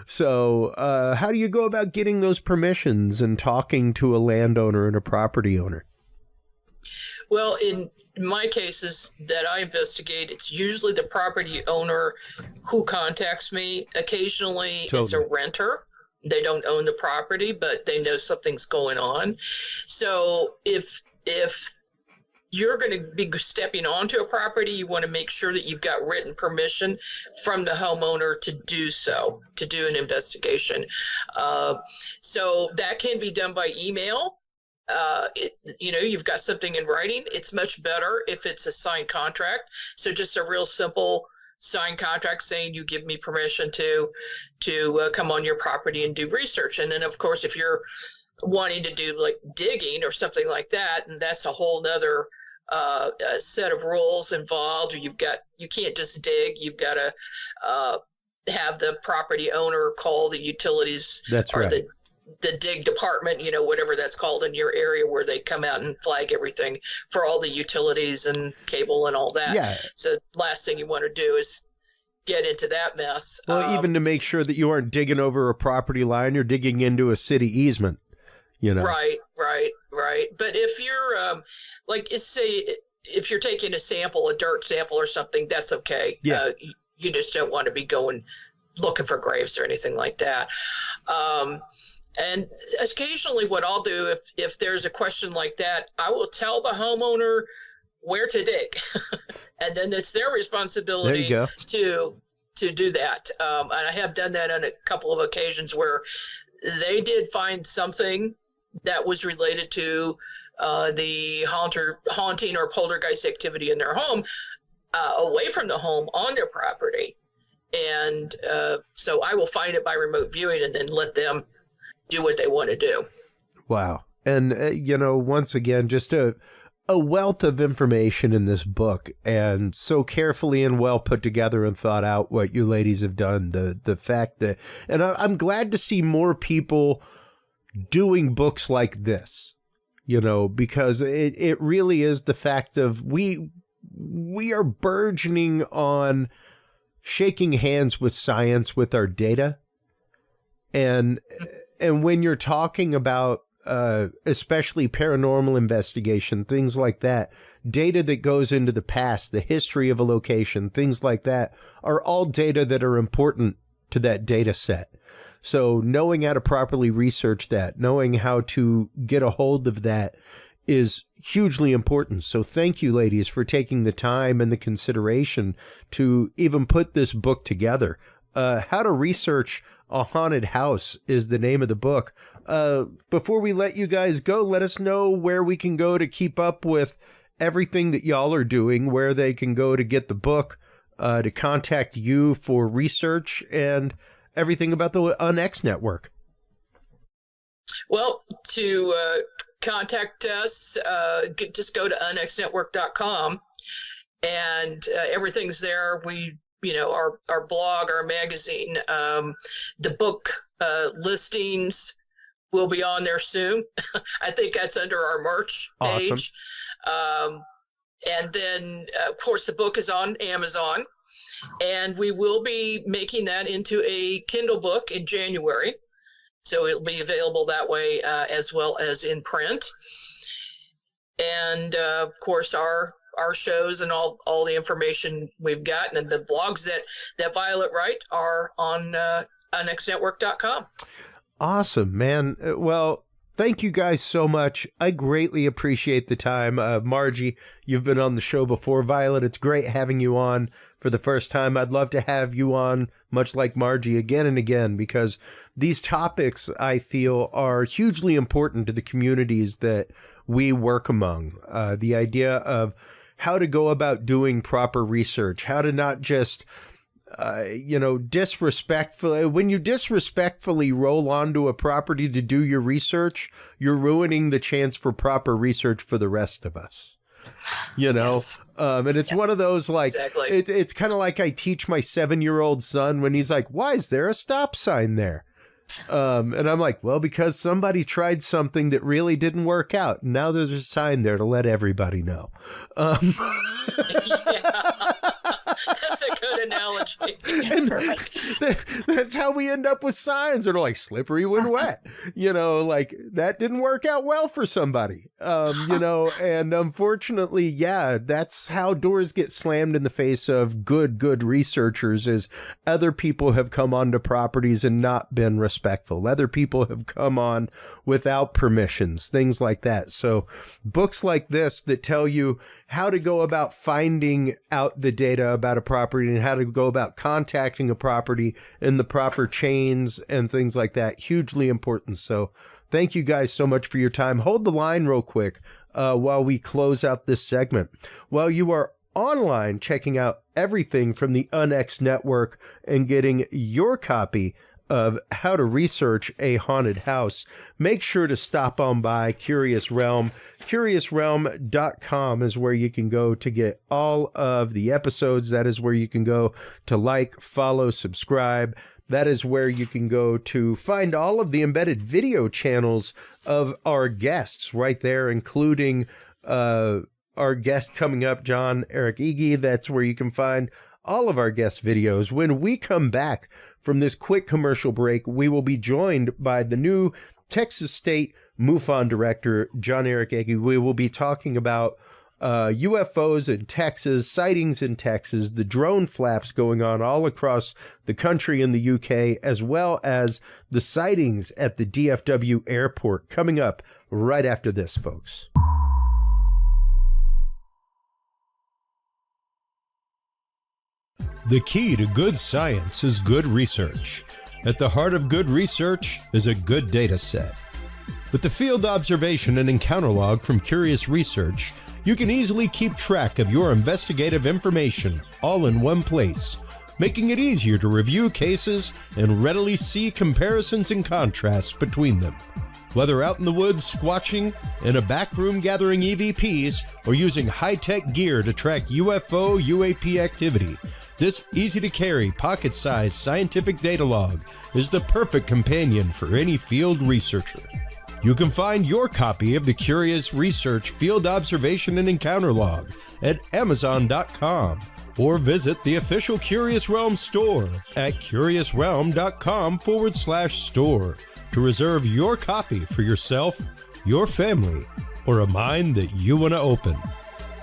So how do you go about getting those permissions and talking to a landowner and a property owner? Well, in my cases that I investigate, it's usually the property owner who contacts me. Occasionally It's a renter. They don't own the property, but they know something's going on. So if you're going to be stepping onto a property, you want to make sure that you've got written permission from the homeowner to do so, to do an investigation. So that can be done by email. You've got something in writing. It's much better if it's a signed contract. So just a real simple signed contract saying you give me permission to come on your property and do research. And then, of course, if you're wanting to do like digging or something like that, and that's a whole nother set of rules involved. You can't just dig. You've got to have the property owner call the utilities. That's right. The dig department, whatever that's called in your area, where they come out and flag everything for all the utilities and cable and all that. Yeah. So last thing you want to do is get into that mess. Well, even to make sure that you aren't digging over a property line, you're digging into a city easement. Right. But if you're say if you're taking a sample, a dirt sample or something, that's okay. Yeah. You just don't want to be going looking for graves or anything like that. And occasionally what I'll do, if there's a question like that, I will tell the homeowner where to dig. And then it's their responsibility to do that. And I have done that on a couple of occasions where they did find something that was related to the haunting or poltergeist activity in their home, away from the home on their property. And so I will find it by remote viewing and then let them do what they want to do. Wow. And, once again, just a wealth of information in this book, and so carefully and well put together and thought out what you ladies have done. The fact that, and I'm glad to see more people doing books like this, because it really is the fact of we are burgeoning on shaking hands with science, with our data. And when you're talking about especially paranormal investigation, things like that, data that goes into the past, the history of a location, things like that, are all data that are important to that data set. So knowing how to properly research that, knowing how to get a hold of that is hugely important. So thank you, ladies, for taking the time and the consideration to even put this book together. How to Research a Haunted House is the name of the book. Before we let you guys go, let us know where we can go to keep up with everything that y'all are doing, where they can go to get the book, to contact you for research, and everything about the UNX network. Well, to contact us, just go to unxnetwork.com, and everything's there. Our blog, our magazine, the book listings will be on there soon. I think that's under our merch page. Awesome. And then, of course, the book is on Amazon, and we will be making that into a Kindle book in January. So it'll be available that way, as well as in print. And, of course, our shows and all the information we've gotten, and the blogs that Violet write are on unxnetwork.com. Awesome, man. Well, thank you guys so much. I greatly appreciate the time. Margie, you've been on the show before. Violet, it's great having you on for the first time. I'd love to have you on, much like Margie, again and again, because these topics, I feel, are hugely important to the communities that we work among. The idea of how to go about doing proper research, how to not just disrespectfully, when you disrespectfully roll onto a property to do your research, you're ruining the chance for proper research for the rest of us. Yes. And it's one of those, like, Exactly. it's kind of like I teach my 7-year-old son when he's like, why is there a stop sign there? And I'm like, well, because somebody tried something that really didn't work out. And now there's a sign there to let everybody know. Yeah. That's a good analogy. Perfect. That's how we end up with signs that are like slippery when wet. Like that didn't work out well for somebody. And unfortunately, yeah, that's how doors get slammed in the face of good researchers, is other people have come onto properties and not been respectful. Other people have come on without permissions, things like that. So books like this that tell you how to go about finding out the data about a property and how to go about contacting a property in the proper chains and things like that, hugely important. So thank you guys so much for your time. Hold the line real quick while we close out this segment. While you are online checking out everything from the UNX network and getting your copy of How to Research a Haunted House, make sure to stop on by Curious Realm. CuriousRealm.com is where you can go to get all of the episodes. That is where you can go to like, follow, subscribe. That is where you can go to find all of the embedded video channels of our guests right there, including our guest coming up, John Erik Ege. That's where you can find all of our guest videos. When we come back from this quick commercial break, we will be joined by the new Texas State MUFON director, John Erik Ege. We will be talking about UFOs in Texas, sightings in Texas, the drone flaps going on all across the country in the UK, as well as the sightings at the DFW airport, coming up right after this, folks. The key to good science is good research. At the heart of good research is a good data set. With the field observation and encounter log from Curious Research, you can easily keep track of your investigative information all in one place, making it easier to review cases and readily see comparisons and contrasts between them. Whether out in the woods squatching, in a back room gathering EVPs, or using high-tech gear to track UFO, UAP activity, this easy-to-carry, pocket-sized scientific data log is the perfect companion for any field researcher. You can find your copy of the Curious Research Field Observation and Encounter Log at Amazon.com or visit the official Curious Realm store at CuriousRealm.com/store to reserve your copy for yourself, your family, or a mind that you want to open.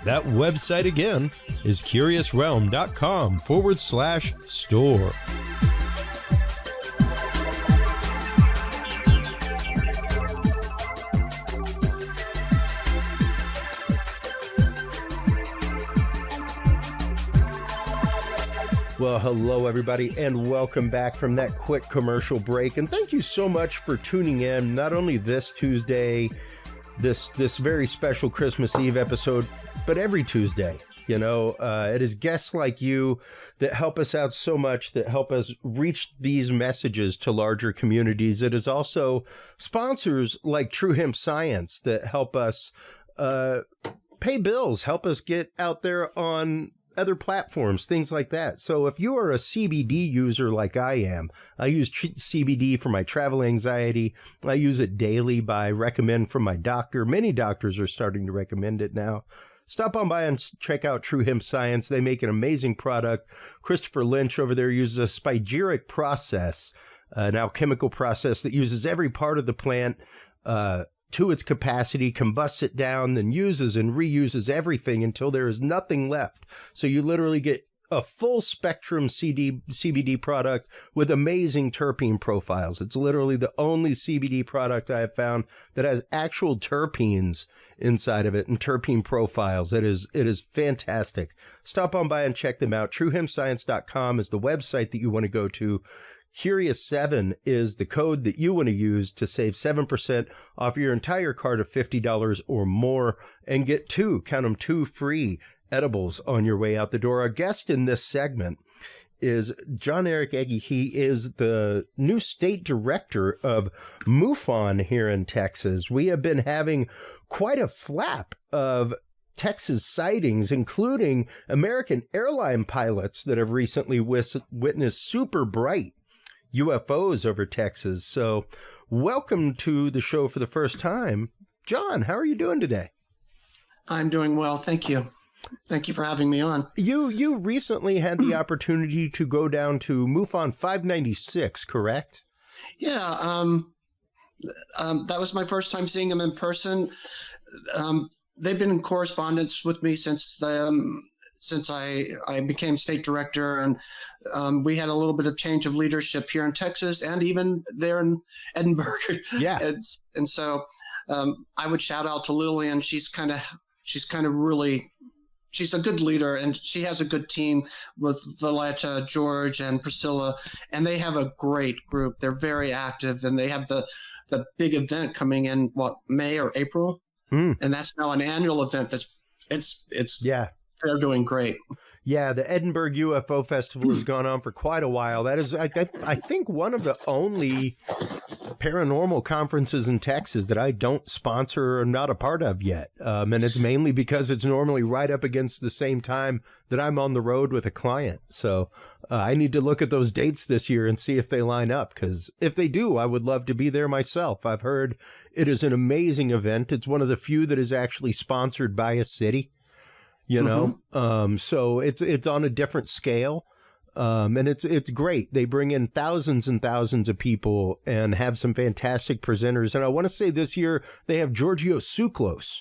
That website again is CuriousRealm.com/store. Well, hello, everybody, and welcome back from that quick commercial break. And thank you so much for tuning in, not only this Tuesday, this very special Christmas Eve episode, but every Tuesday. It is guests like you that help us out so much, that help us reach these messages to larger communities. It is also sponsors like True Hemp Science that help us pay bills, help us get out there on other platforms, things like that. So if you are a CBD user like I am, I use CBD for my travel anxiety. I use it daily by recommend from my doctor. Many doctors are starting to recommend it now. Stop on by and check out True Hemp Science. They make an amazing product. Christopher Lynch over there uses a spigeric process, an alchemical process that uses every part of the plant to its capacity, combusts it down, then uses and reuses everything until there is nothing left. So you literally get a full spectrum CBD product with amazing terpene profiles. It's literally the only CBD product I have found that has actual terpenes inside of it and terpene profiles. It is fantastic. Stop on by and check them out. TrueHempScience.com is the website that you want to go to. Curious7 is the code that you want to use to save 7% off your entire cart of $50 or more and get two free edibles on your way out the door. Our guest in this segment is John Erik Ege. He is the new state director of MUFON here in Texas. We have been having quite a flap of Texas sightings, including American airline pilots that have recently witnessed super bright UFOs over Texas. So welcome to the show for the first time. John, how are you doing today? I'm doing well. Thank you. Thank you for having me on. You recently had the opportunity to go down to MUFON 596, correct? Yeah. That was my first time seeing them in person. They've been in correspondence with me since I became state director, and we had a little bit of change of leadership here in Texas and even there in Edinburgh. Yeah. And so I would shout out to Lillian. She's kind of really, she's a good leader, and she has a good team with Valletta, George, and Priscilla, and they have a great group. They're very active, and they have the big event coming in, May or April? And that's now an annual event. They're doing great. Yeah, the Edinburgh UFO Festival has gone on for quite a while. That is, I think, one of the only paranormal conferences in Texas that I don't sponsor or am not a part of yet. And it's mainly because it's normally right up against the same time that I'm on the road with a client. So I need to look at those dates this year and see if they line up, because if they do, I would love to be there myself. I've heard it is an amazing event. It's one of the few that is actually sponsored by a city. You know, so it's on a different scale, and it's great. They bring in thousands and thousands of people and have some fantastic presenters. And I want to say this year they have Giorgio Tsoukalos,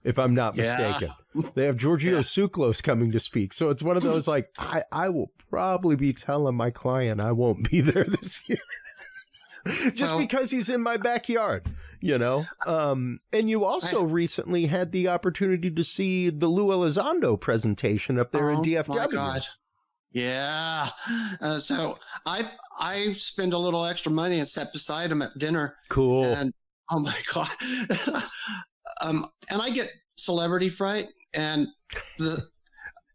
if I'm not mistaken. They have Giorgio Tsoukalos coming to speak. So it's one of those, like, I will probably be telling my client I won't be there this year. Just because he's in my backyard, you know. And you also recently had the opportunity to see the Lou Elizondo presentation up there in DFW. Oh, my God. Yeah. So I spend a little extra money and sat beside him at dinner. Cool. And, oh, my God. And I get celebrity fright. And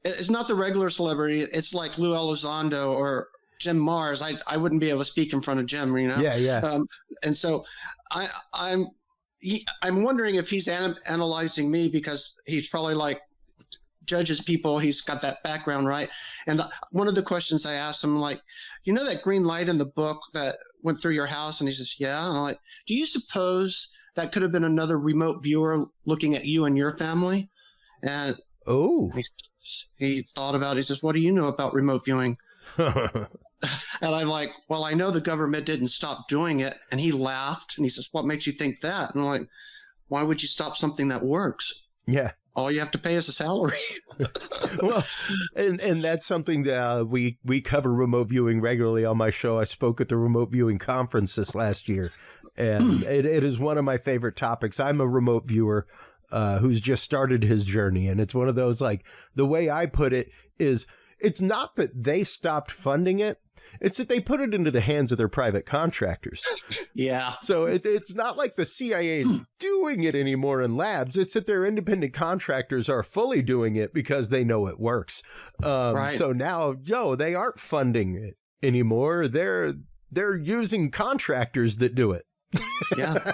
it's not the regular celebrity. It's like Lou Elizondo or Jim Mars. I wouldn't be able to speak in front of Jim, you know? Yeah. And so I'm wondering if he's analyzing me, because he's probably like judges people. He's got that background, right? And one of the questions I asked him, like, you know that green light in the book that went through your house? And he says, yeah. And I'm like, do you suppose that could have been another remote viewer looking at you and your family? And he thought about it. He says, what do you know about remote viewing? And I'm like, well, I know the government didn't stop doing it. And he laughed, and he says, what makes you think that? And I'm like, why would you stop something that works? Yeah. All you have to pay is a salary. Well, and that's something that we cover remote viewing regularly on my show. I spoke at the remote viewing conference this last year, and it is one of my favorite topics. I'm a remote viewer who's just started his journey. And it's one of those, like, the way I put it is, it's not that they stopped funding it. It's that they put it into the hands of their private contractors. Yeah. So it's not like the CIA is doing it anymore in labs. It's that their independent contractors are fully doing it because they know it works. Right. So now, they aren't funding it anymore. They're using contracters that do it. Yeah.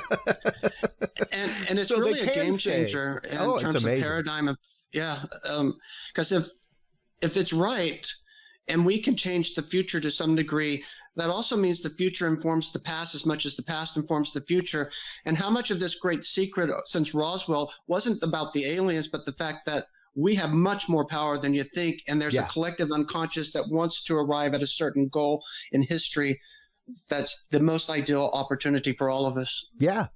And it's so really a game changer in terms of paradigm of, because if it's right, and we can change the future to some degree, that also means the future informs the past as much as the past informs the future. And how much of this great secret since Roswell wasn't about the aliens, but the fact that we have much more power than you think. And there's a collective unconscious that wants to arrive at a certain goal in history. That's the most ideal opportunity for all of us. Yeah.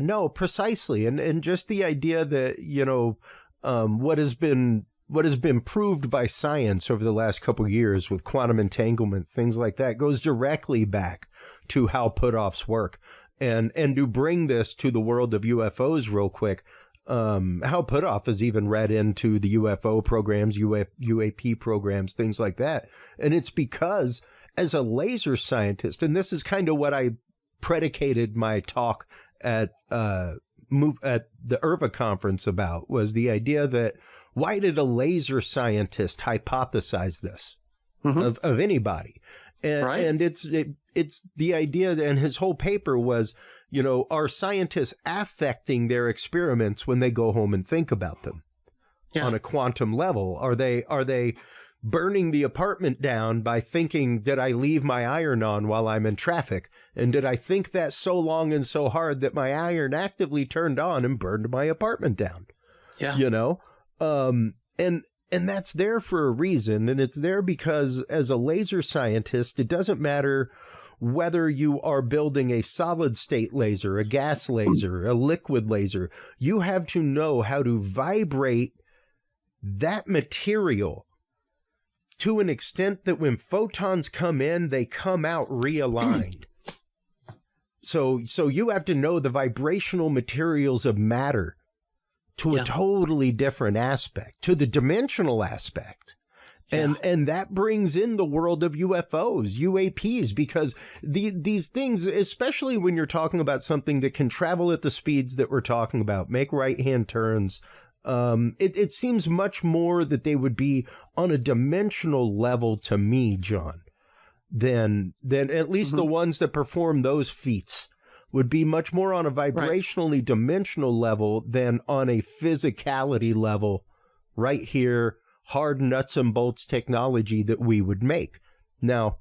No, precisely. And just the idea that, what has been proved by science over the last couple of years with quantum entanglement, things like that, goes directly back to how put-offs work. And to bring this to the world of UFOs real quick, how put-off is even read into the UFO programs, UAP programs, things like that. And it's because, as a laser scientist, and this is kind of what I predicated my talk at the IRVA conference about, was the idea that, why did a laser scientist hypothesize this? of anybody. And, Right. and it's the idea, and his whole paper was, are scientists affecting their experiments when they go home and think about them on a quantum level? Are they burning the apartment down by thinking, did I leave my iron on while I'm in traffic? And did I think that so long and so hard that my iron actively turned on and burned my apartment down? Yeah. And that's there for a reason. And it's there because as a laser scientist, it doesn't matter whether you are building a solid state laser, a gas laser, a liquid laser. You have to know how to vibrate that material to an extent that when photons come in, they come out realigned. So you have to know the vibrational materials of matter to a totally different aspect, to the dimensional aspect. And that brings in the world of UFOs, UAPs, because these things, especially when you're talking about something that can travel at the speeds that we're talking about, make right-hand turns, it seems much more that they would be on a dimensional level to me, John, than at least the ones that perform those feats would be much more on a vibrationally dimensional level than on a physicality level right here, hard nuts and bolts technology that we would make. Now,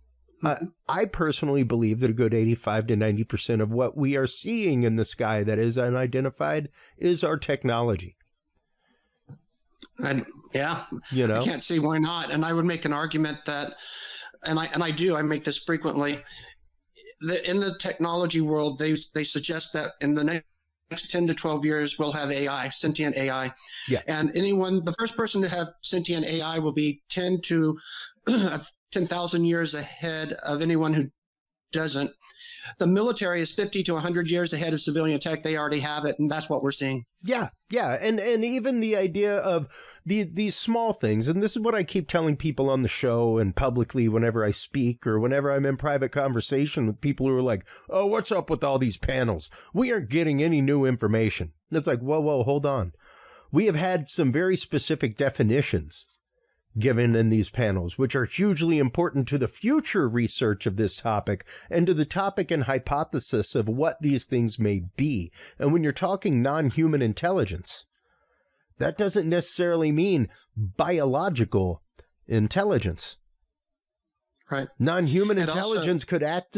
I personally believe that a good 85 to 90% of what we are seeing in the sky that is unidentified is our technology. I can't see why not. And I would make an argument that, and I make this frequently, in the technology world, they suggest that in the next 10 to 12 years, we'll have AI, sentient AI. Yeah. And the first person to have sentient AI will be 10 to 10,000 years ahead of anyone who doesn't. The military is 50 to 100 years ahead of civilian tech. They already have it, and that's what we're seeing. Yeah. And even the idea of these small things, and this is what I keep telling people on the show and publicly whenever I speak or whenever I'm in private conversation with people who are like, oh, what's up with all these panels? We aren't getting any new information. And it's like, whoa, hold on. We have had some very specific definitions given in these panels, which are hugely important to the future research of this topic and to the topic and hypothesis of what these things may be. And when you're talking non-human intelligence, that doesn't necessarily mean biological intelligence. Right. Non-human intelligence could act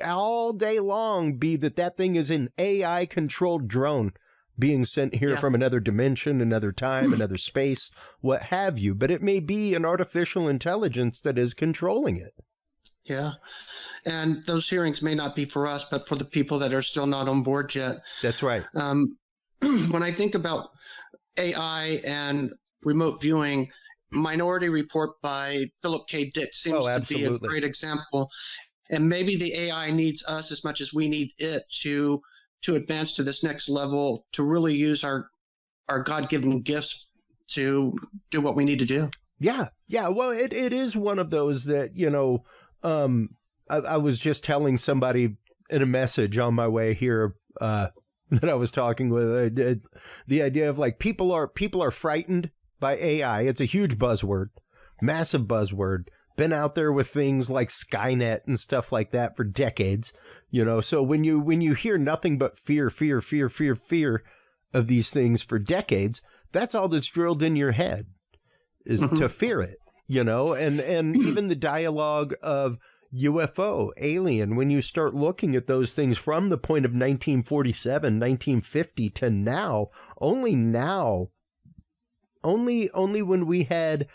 all day long be that thing is an AI-controlled drone being sent here from another dimension, another time, another space, what have you. But it may be an artificial intelligence that is controlling it. Yeah. And those hearings may not be for us, but for the people that are still not on board yet. That's right. When I think about AI and remote viewing, Minority Report by Philip K. Dick seems to be a great example. And maybe the AI needs us as much as we need it to advance to this next level, to really use our God-given gifts to do what we need to do. Yeah. Well, it is one of those that, I was just telling somebody in a message on my way here that I was talking with, the idea of like people are frightened by AI. It's a huge buzzword, massive buzzword. Been out there with things like Skynet and stuff like that for decades, So when you hear nothing but fear of these things for decades, that's all that's drilled in your head is to fear it, And even the dialogue of UFO, alien, when you start looking at those things from the point of 1947, 1950 to now, only when we had.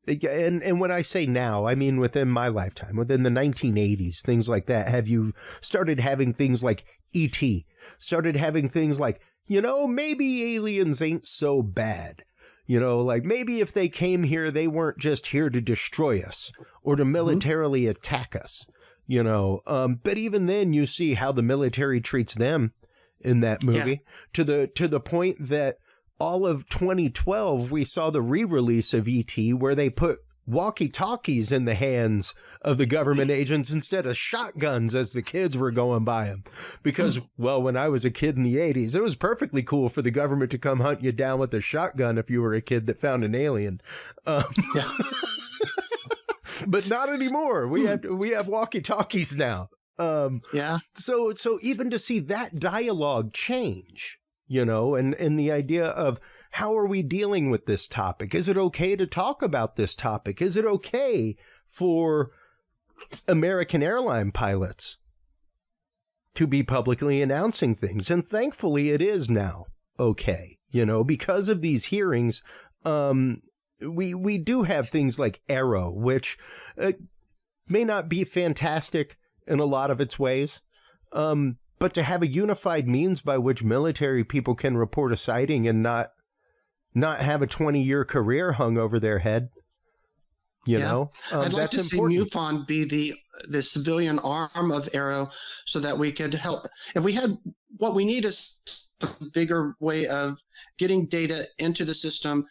And when I say now, I mean within my lifetime, within the 1980s, things like that, have you started having things like E.T., started having things like, maybe aliens ain't so bad. Like maybe if they came here, they weren't just here to destroy us or to militarily attack us, But even then, you see how the military treats them in that movie to the point that all of 2012, we saw the re-release of E.T. where they put walkie-talkies in the hands of the government agents instead of shotguns as the kids were going by them. Because, well, when I was a kid in the 80s, it was perfectly cool for the government to come hunt you down with a shotgun if you were a kid that found an alien. But not anymore. We have walkie-talkies now. Yeah. So even to see that dialogue change, you know, and the idea of how are we dealing with this topic? Is it okay to talk about this topic? Is it okay for American airline pilots to be publicly announcing things? And thankfully it is now okay, you know, because of these hearings. We do have things like Arrow, which may not be fantastic in a lot of its ways, but to have a unified means by which military people can report a sighting and not have a 20-year career hung over their head, you know, I'd like that's to important. see MUFON be the civilian arm of Arrow, so that we could help. If we had, what we need is a bigger way of getting data into the system,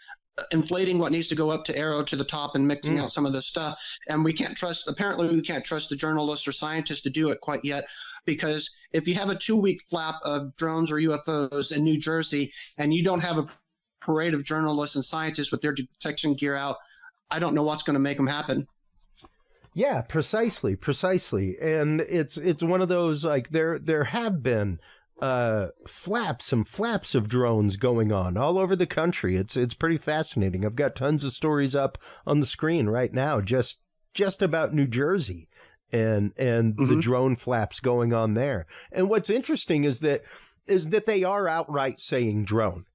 inflating what needs to go up to Arrow to the top and mixing out some of this stuff. And apparently we can't trust the journalists or scientists to do it quite yet, because if you have a 2-week flap of drones or UFOs in New Jersey and you don't have a parade of journalists and scientists with their detection gear out, I don't know what's going to make them happen. Yeah, precisely. And it's one of those, like, there have been flaps of drones going on all over the country. It's pretty fascinating. I've got tons of stories up on the screen right now, just about New Jersey and the drone flaps going on there. And what's interesting is that they are outright saying drone.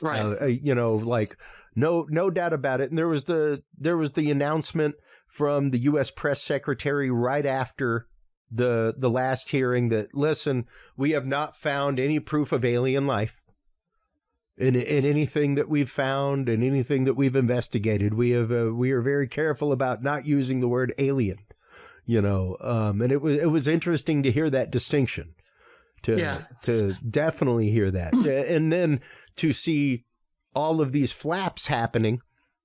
Right. You know, like no doubt about it. And there was the announcement from the U.S. press secretary right after the last hearing that, listen, we have not found any proof of alien life in anything that we've found and anything that we've investigated. We are very careful about not using the word alien, you know. And it was interesting to hear that distinction, to definitely hear that. And then to see all of these flaps happening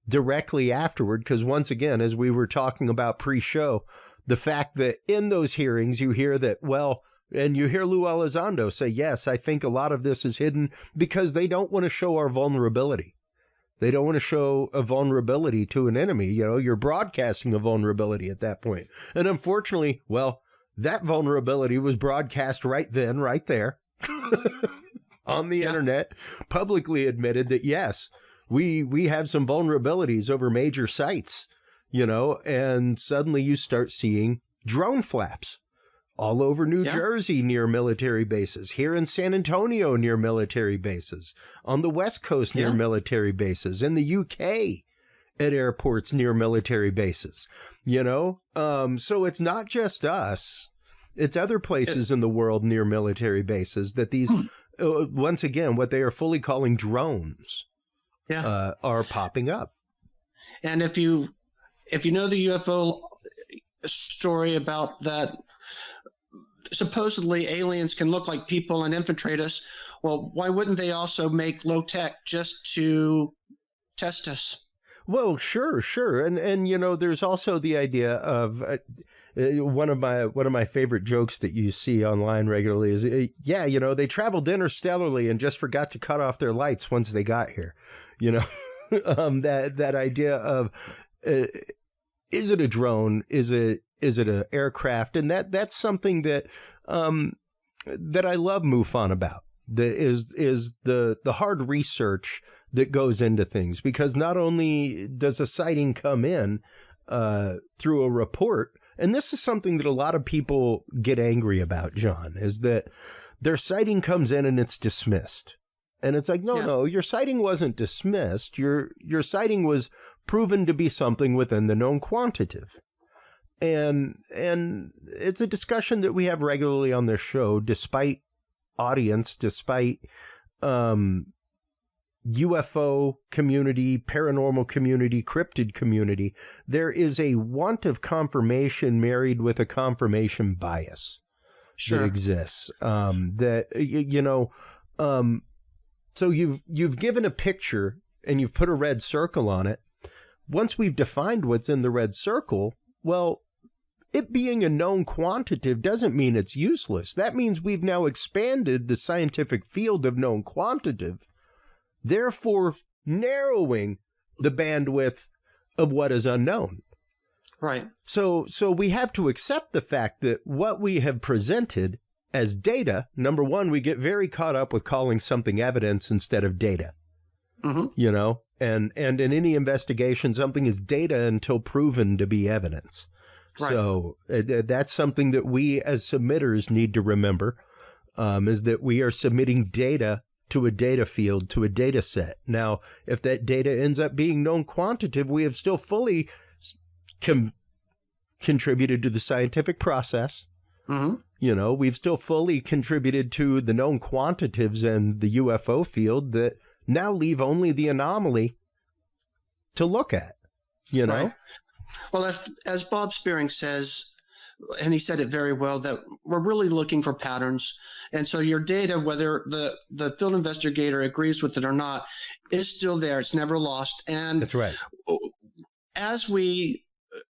directly afterward, because once again, as we were talking about pre-show, the fact that in those hearings you hear that, well, and you hear Lou Elizondo say, yes, I think a lot of this is hidden because they don't want to show our vulnerability. They don't want to show a vulnerability to an enemy. You know, you're broadcasting a vulnerability at that point. And unfortunately, well, that vulnerability was broadcast right then, right there on the internet, publicly admitted that, yes, we have some vulnerabilities over major sites. You know, and suddenly you start seeing drone flaps all over New Jersey near military bases, here in San Antonio near military bases, on the West Coast near military bases, in the UK at airports near military bases, you know. So it's not just us. It's other places in the world near military bases that these, once again, what they are fully calling drones are popping up. And if you know the UFO story about that, supposedly aliens can look like people and infiltrate us, well, why wouldn't they also make low tech just to test us? Well, sure. And you know, there's also the idea of one of my favorite jokes that you see online regularly is, you know, they traveled interstellarly and just forgot to cut off their lights once they got here. You know, that idea of, is it a drone? Is it an aircraft? And that's something that that I love MUFON about. That is the hard research that goes into things, because not only does a sighting come in through a report, and this is something that a lot of people get angry about, John, is that their sighting comes in and it's dismissed. And it's like, no, your sighting wasn't dismissed. Your sighting was proven to be something within the known quantitative. And it's a discussion that we have regularly on this show, despite audience, despite UFO community, paranormal community, cryptid community. There is a want of confirmation married with a confirmation bias that exists. So you've given a picture and you've put a red circle on it. Once we've defined what's in the red circle, well, it being a known quantitative doesn't mean it's useless. That means we've now expanded the scientific field of known quantitative, therefore narrowing the bandwidth of what is unknown. Right. So we have to accept the fact that what we have presented as data, number one, we get very caught up with calling something evidence instead of data. Mm-hmm. You know, and in any investigation, something is data until proven to be evidence. Right. So that's something that we as submitters need to remember, is that we are submitting data to a data field, to a data set. Now, if that data ends up being known quantitative, we have still fully contributed to the scientific process. Mm-hmm. You know, we've still fully contributed to the known quantitatives and the UFO field that now leave only the anomaly to look at, you know? Right. Well, as Bob Spearing says, and he said it very well, that we're really looking for patterns. And so your data, whether the field investigator agrees with it or not, is still there. It's never lost. And that's right. As we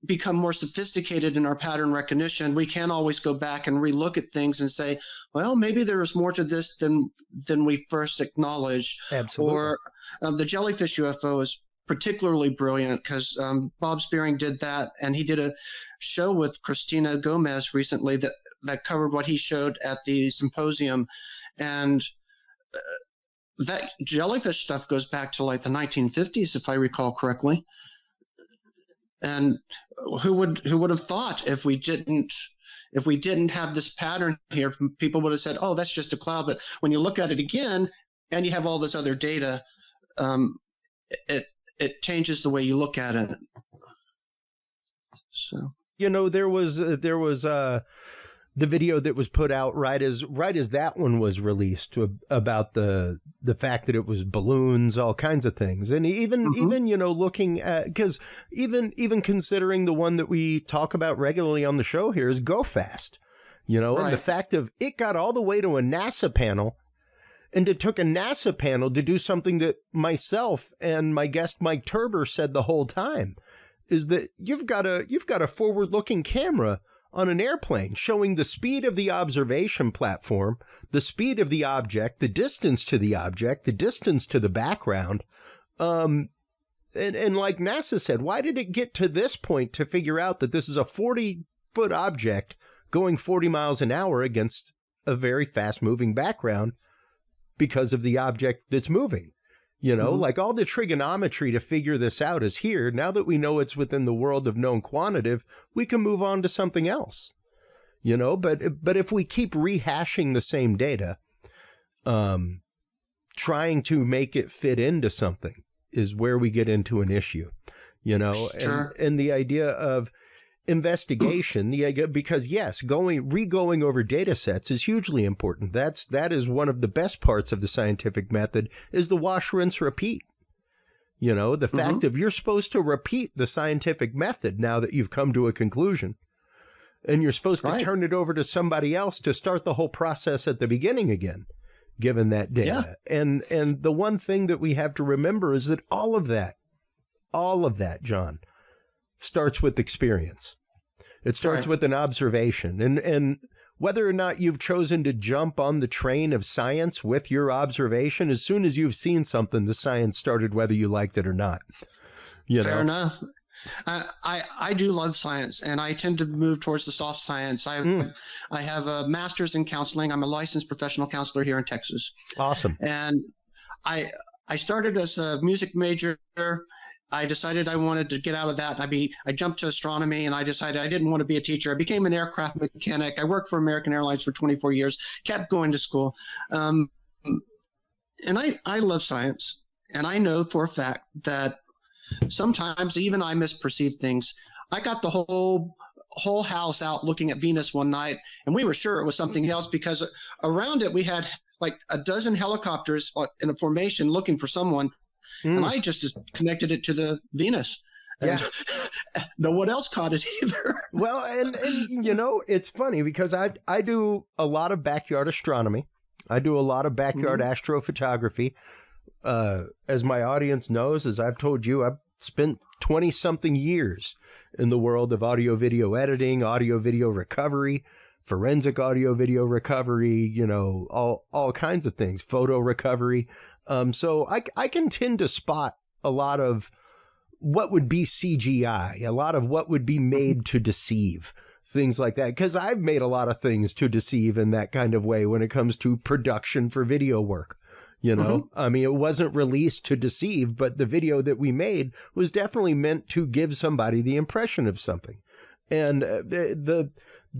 become more sophisticated in our pattern recognition, we can always go back and relook at things and say, well, maybe there is more to this than we first acknowledged. Absolutely. Or the jellyfish UFO is particularly brilliant because Bob Spearing did that, and he did a show with Christina Gomez recently that covered what he showed at the symposium. And that jellyfish stuff goes back to like the 1950s, if I recall correctly. And who would have thought if we didn't have this pattern here, people would have said, oh, that's just a cloud. But when you look at it again and you have all this other data, it changes the way you look at it. So, you know, there was the video that was put out right as that one was released about the fact that it was balloons, all kinds of things. And even, you know, looking at, because even considering the one that we talk about regularly on the show here is Go Fast, you know, and the fact of it got all the way to a NASA panel, and it took a NASA panel to do something that myself and my guest Mike Turber said the whole time, is that you've got a forward-looking camera on an airplane showing the speed of the observation platform, the speed of the object, the distance to the object, the distance to the background. And like NASA said, why did it get to this point to figure out that this is a 40-foot object going 40 miles an hour against a very fast-moving background because of the object that's moving? You know, like all the trigonometry to figure this out is here. Now that we know it's within the world of known quantitative, we can move on to something else. You know, but if we keep rehashing the same data, trying to make it fit into something is where we get into an issue. You know, and the idea of investigation, because yes, re-going over data sets is hugely important. That is one of the best parts of the scientific method, is the wash, rinse, repeat. You know, the fact of you're supposed to repeat the scientific method now that you've come to a conclusion, and you're supposed to turn it over to somebody else to start the whole process at the beginning again, given that data. Yeah. And the one thing that we have to remember is that all of that, John, starts with experience. It starts with an observation. And whether or not you've chosen to jump on the train of science with your observation, as soon as you've seen something, the science started whether you liked it or not. Fair enough. I do love science, and I tend to move towards the soft science. I have a master's in counseling. I'm a licensed professional counselor here in Texas. Awesome. And I started as a music major. I decided I wanted to get out of that. I jumped to astronomy, and I decided I didn't want to be a teacher. I became an aircraft mechanic. I worked for American Airlines for 24 years, kept going to school. And I love science. And I know for a fact that sometimes even I misperceive things. I got the whole house out looking at Venus one night, and we were sure it was something else because around it we had like a dozen helicopters in a formation looking for someone. And I just connected it to the Venus. And no one else caught it either. Well, and you know, it's funny because I do a lot of backyard astronomy. I do a lot of backyard astrophotography. As my audience knows, as I've told you, I've spent 20-something years in the world of audio-video editing, audio-video recovery, forensic audio-video recovery, you know, all kinds of things, photo recovery. So I can tend to spot a lot of what would be CGI, a lot of what would be made to deceive, things like that. Because I've made a lot of things to deceive in that kind of way when it comes to production for video work. You know, I mean, it wasn't released to deceive, but the video that we made was definitely meant to give somebody the impression of something. And the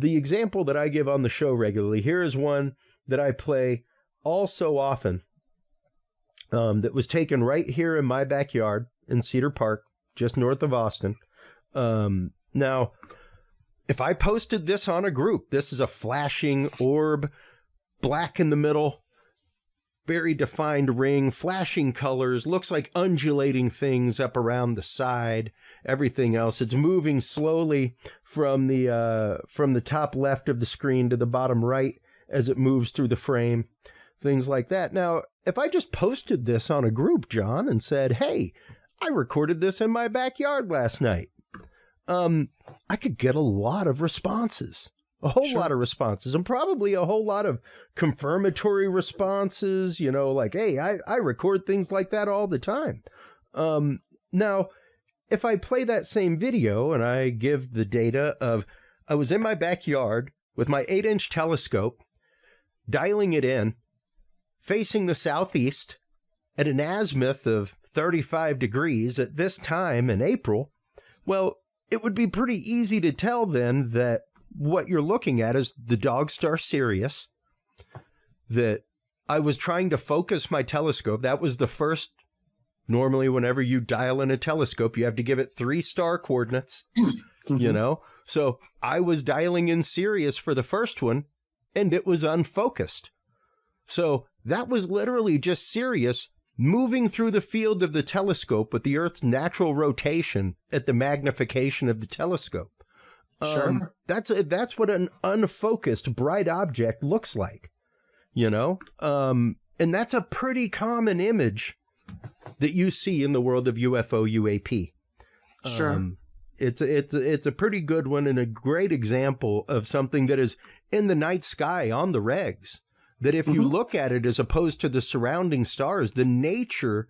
example that I give on the show regularly, here is one that I play all so often, that was taken right here in my backyard in Cedar Park, just north of Austin. Now, if I posted this on a group, this is a flashing orb, black in the middle, very defined ring, flashing colors, looks like undulating things up around the side, everything else. It's moving slowly from the top left of the screen to the bottom right as it moves through the frame, things like that. Now, if I just posted this on a group, John, and said, hey, I recorded this in my backyard last night, I could get a lot of responses. A whole lot of responses, and probably a whole lot of confirmatory responses, you know, like, hey, I record things like that all the time. Now, if I play that same video and I give the data of, I was in my backyard with my 8-inch telescope, dialing it in, facing the southeast at an azimuth of 35 degrees at this time in April, well, it would be pretty easy to tell then that what you're looking at is the dog star Sirius, that I was trying to focus my telescope. That was the first. Normally, whenever you dial in a telescope, you have to give it 3 star coordinates, you know? So I was dialing in Sirius for the first one, and it was unfocused. So that was literally just Sirius moving through the field of the telescope with the Earth's natural rotation at the magnification of the telescope. Sure. That's what an unfocused bright object looks like, you know? And that's a pretty common image that you see in the world of UFO UAP. Sure. It's a pretty good one and a great example of something that is in the night sky on the regs, that if you look at it as opposed to the surrounding stars, the nature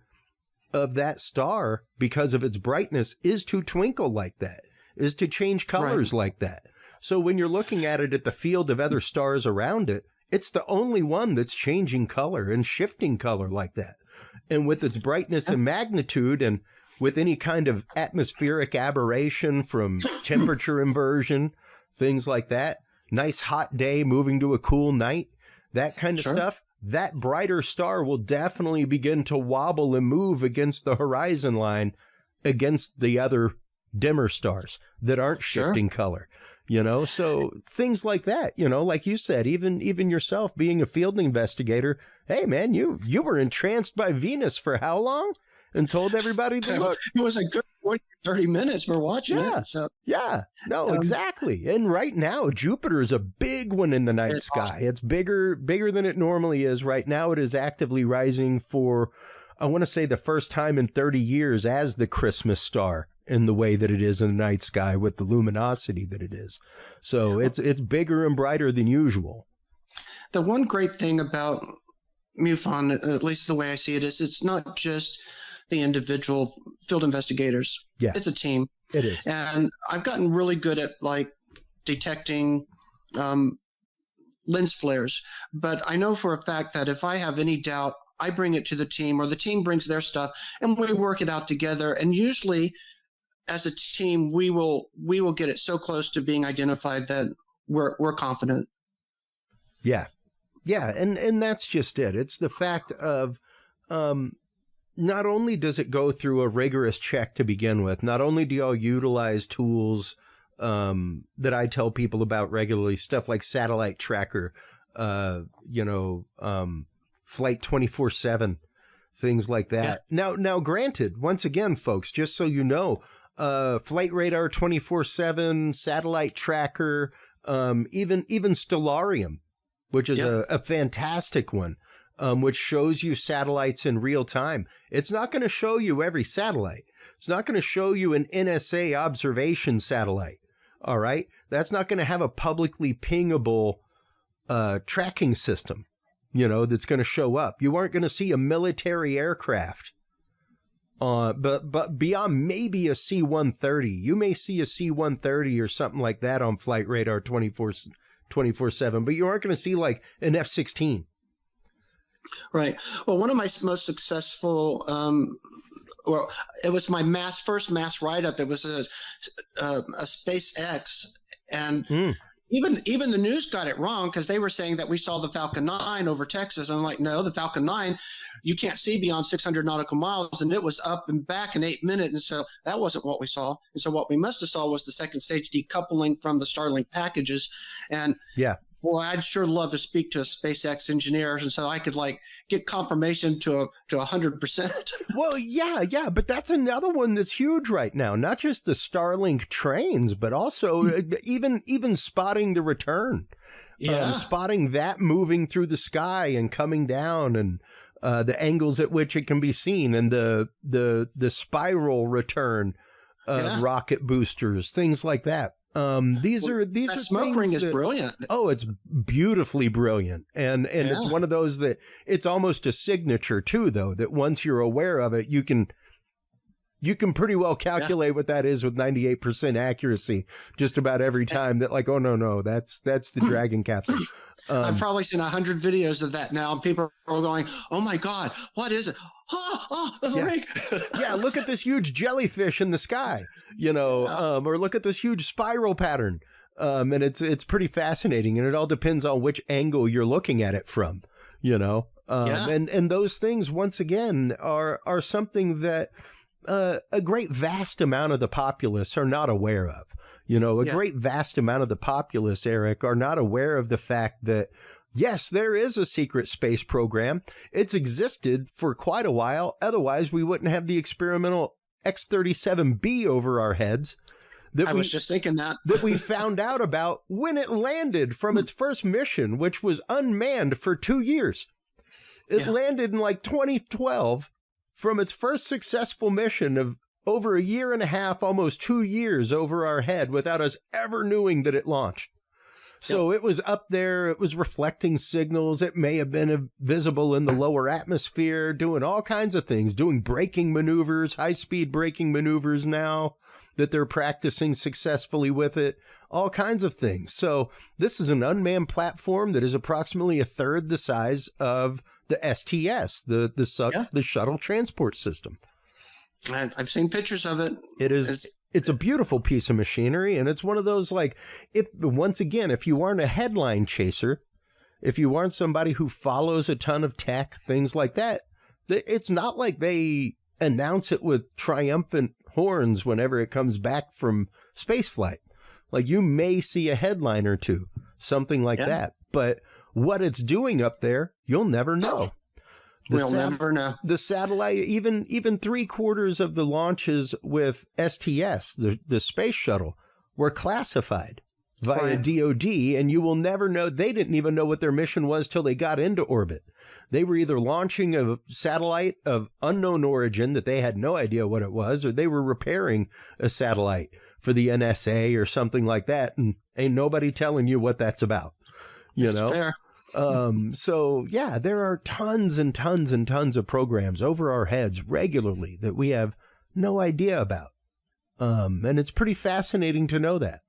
of that star, because of its brightness, is to twinkle like that, is to change colors like that. So when you're looking at it at the field of other stars around it, it's the only one that's changing color and shifting color like that. And with its brightness and magnitude, and with any kind of atmospheric aberration from temperature inversion, things like that, nice hot day moving to a cool night, that kind of stuff, that brighter star will definitely begin to wobble and move against the horizon line against the other dimmer stars that aren't shifting color, you know? So things like that, you know, like you said, even yourself being a field investigator, hey man, you were entranced by Venus for how long? And told everybody to look. It was a good 30 minutes for watching it. So exactly. And right now, Jupiter is a big one in the night sky. Awesome. It's bigger than it normally is. Right now, it is actively rising for, I want to say, the first time in 30 years as the Christmas star in the way that it is in the night sky with the luminosity that it is. So it's bigger and brighter than usual. The one great thing about MUFON, at least the way I see it, is it's not just the individual field investigators. Yeah. It's a team. It is. And I've gotten really good at like detecting lens flares. But I know for a fact that if I have any doubt, I bring it to the team, or the team brings their stuff, and we work it out together. And usually as a team, we will get it so close to being identified that we're confident. Yeah. Yeah. And that's just it. It's the fact of, not only does it go through a rigorous check to begin with, not only do y'all utilize tools that I tell people about regularly, stuff like satellite tracker, Flight 24/7, things like that. Yeah. Now, granted, once again, folks, just so you know, Flight Radar 24/7, satellite tracker, even Stellarium, which is a fantastic one. Which shows you satellites in real time. It's not going to show you every satellite. It's not going to show you an NSA observation satellite. All right? That's not going to have a publicly pingable tracking system, you know, that's going to show up. You aren't going to see a military aircraft but beyond maybe a C-130. You may see a C-130 or something like that on flight radar 24/7, but you aren't going to see like an F-16. Right. Well, one of my most successful, well, it was my first mass write-up. It was a SpaceX, and even the news got it wrong because they were saying that we saw the Falcon 9 over Texas. I'm like, no, the Falcon 9, you can't see beyond 600 nautical miles, and it was up and back in 8 minutes, and so that wasn't what we saw. And so what we must have saw was the second stage decoupling from the Starlink packages, and boy, I'd sure love to speak to a SpaceX engineer, and so I could like get confirmation to 100%. Well, yeah, but that's another one that's huge right now. Not just the Starlink trains, but also even spotting the return. Spotting that moving through the sky and coming down, and the angles at which it can be seen, and the spiral return of rocket boosters, things like that. These are smoke ring is brilliant. Oh, it's beautifully brilliant. And it's one of those that it's almost a signature too, though, that once you're aware of it, you can pretty well calculate what that is with 98% accuracy just about every time. That like, oh no, that's the Dragon capsule. I've probably seen 100 videos of that now, and people are going, oh my God, what is it? Look at this huge jellyfish in the sky, or look at this huge spiral pattern. And it's pretty fascinating, and it all depends on which angle you're looking at it from, and those things, once again, are something that a great vast amount of the populace are not aware of. Great vast amount of the populace, Eric, are not aware of the fact that, yes, there is a secret space program. It's existed for quite a while. Otherwise, we wouldn't have the experimental X-37B over our heads. I was just thinking that we found out about when it landed from its first mission, which was unmanned for 2 years. It landed in like 2012 from its first successful mission of over a year and a half, almost 2 years over our head without us ever knowing that it launched. So it was up there. It was reflecting signals. It may have been visible in the lower atmosphere, doing all kinds of things, doing braking maneuvers, high-speed braking maneuvers now that they're practicing successfully with it, all kinds of things. So this is an unmanned platform that is approximately a third the size of the STS, the shuttle transport system. I've seen pictures of it. It's a beautiful piece of machinery, and it's one of those, like, if you aren't a headline chaser, if you aren't somebody who follows a ton of tech, things like that, it's not like they announce it with triumphant horns whenever it comes back from spaceflight. Like, you may see a headline or two, something like that, but what it's doing up there, you'll never know. We'll never know. The satellite, even 3/4 of the launches with STS, the space shuttle, were classified via DOD, and you will never know. They didn't even know what their mission was till they got into orbit. They were either launching a satellite of unknown origin that they had no idea what it was, or they were repairing a satellite for the NSA or something like that, and ain't nobody telling you what that's about. Fair. So yeah, there are tons and tons and tons of programs over our heads regularly that we have no idea about. And it's pretty fascinating to know that.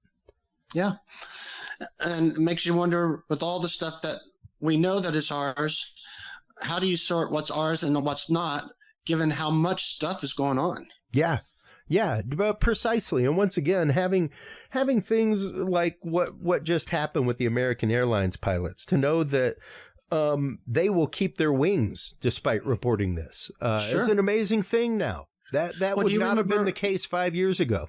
Yeah. And it makes you wonder, with all the stuff that we know that is ours, how do you sort what's ours and what's not, given how much stuff is going on? Yeah, but precisely. And once again, having things like what just happened with the American Airlines pilots, to know that they will keep their wings despite reporting this. It's an amazing thing now. That would not have been the case 5 years ago.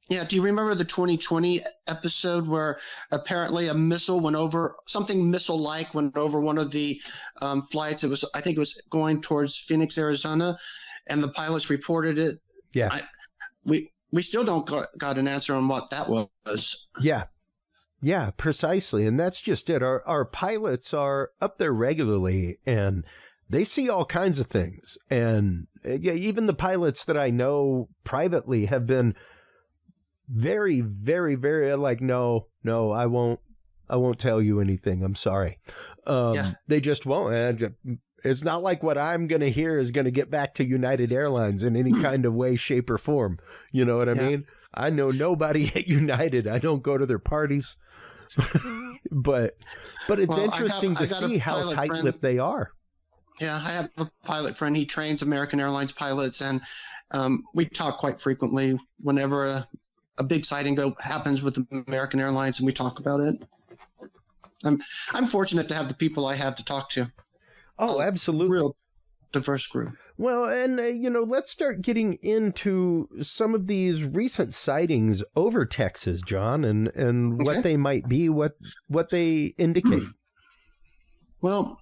Yeah, do you remember the 2020 episode where apparently a missile went over, something missile-like went over one of the flights? I think it was going towards Phoenix, Arizona, and the pilots reported it. Yeah. We still don't got an answer on what that was. Yeah, precisely. And that's just it. Our pilots are up there regularly, and they see all kinds of things. And even the pilots that I know privately have been very, very, very like, no, I won't tell you anything. I'm sorry. They just won't. It's not like what I'm going to hear is going to get back to United Airlines in any kind of way, shape, or form. You know what I mean? I know nobody at United. I don't go to their parties. but it's interesting to see how tight-lipped they are. Yeah, I have a pilot friend. He trains American Airlines pilots, and we talk quite frequently whenever a big sighting happens with American Airlines, and we talk about it. I'm fortunate to have the people I have to talk to. Oh, absolutely. Real diverse group. Well, and, let's start getting into some of these recent sightings over Texas, John, and what they might be, what they indicate. Well,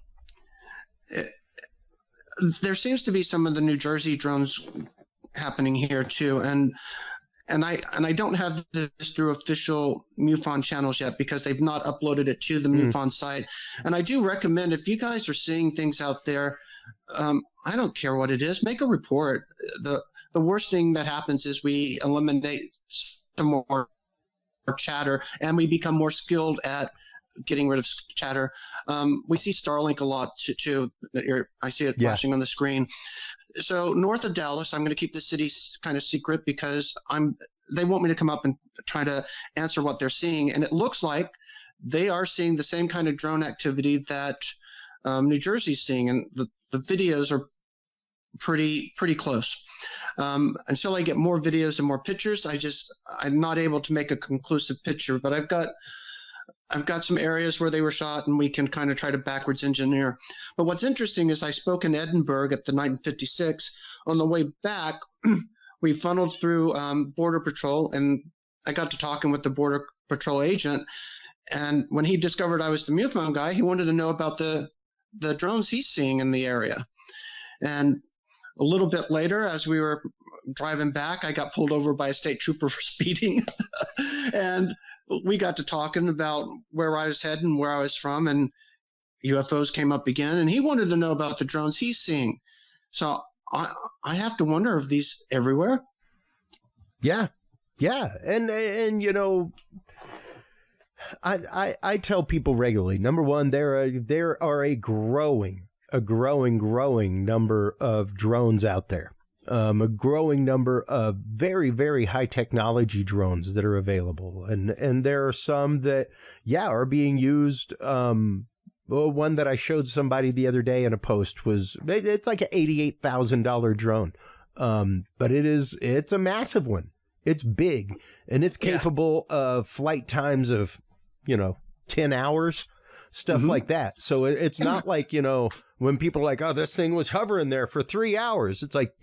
there seems to be some of the New Jersey drones happening here too, and I don't have this through official MUFON channels yet because they've not uploaded it to the MUFON site. And I do recommend, if you guys are seeing things out there, I don't care what it is, make a report. The worst thing that happens is we eliminate some more chatter, and we become more skilled at getting rid of chatter. We see Starlink a lot too. I see it flashing on the screen. So north of Dallas, I'm going to keep the city kind of secret because they want me to come up and try to answer what they're seeing. And it looks like they are seeing the same kind of drone activity that New Jersey's seeing. And the videos are pretty close. Until I get more videos and more pictures, I'm not able to make a conclusive picture, but I've got some areas where they were shot, and we can kind of try to backwards engineer. But what's interesting is I spoke in Edinburgh at the night in 56. On the way back, we funneled through Border Patrol, and I got to talking with the Border Patrol agent. And when he discovered I was the MUFON guy, he wanted to know about the drones he's seeing in the area. And a little bit later, as we were driving back, I got pulled over by a state trooper for speeding. And we got to talking about where I was heading, where I was from, and UFOs came up again. And he wanted to know about the drones he's seeing. So I have to wonder if these everywhere. Yeah. And I tell people regularly, number one, there are a growing number of drones out there. A growing number of very, very high technology drones that are available. And there are some that, are being used. One that I showed somebody the other day in a post it's like an $88,000 drone. But it's a massive one. It's big, and it's capable of flight times of, 10 hours, stuff like that. So it's not like, when people are like, oh, this thing was hovering there for 3 hours. It's like,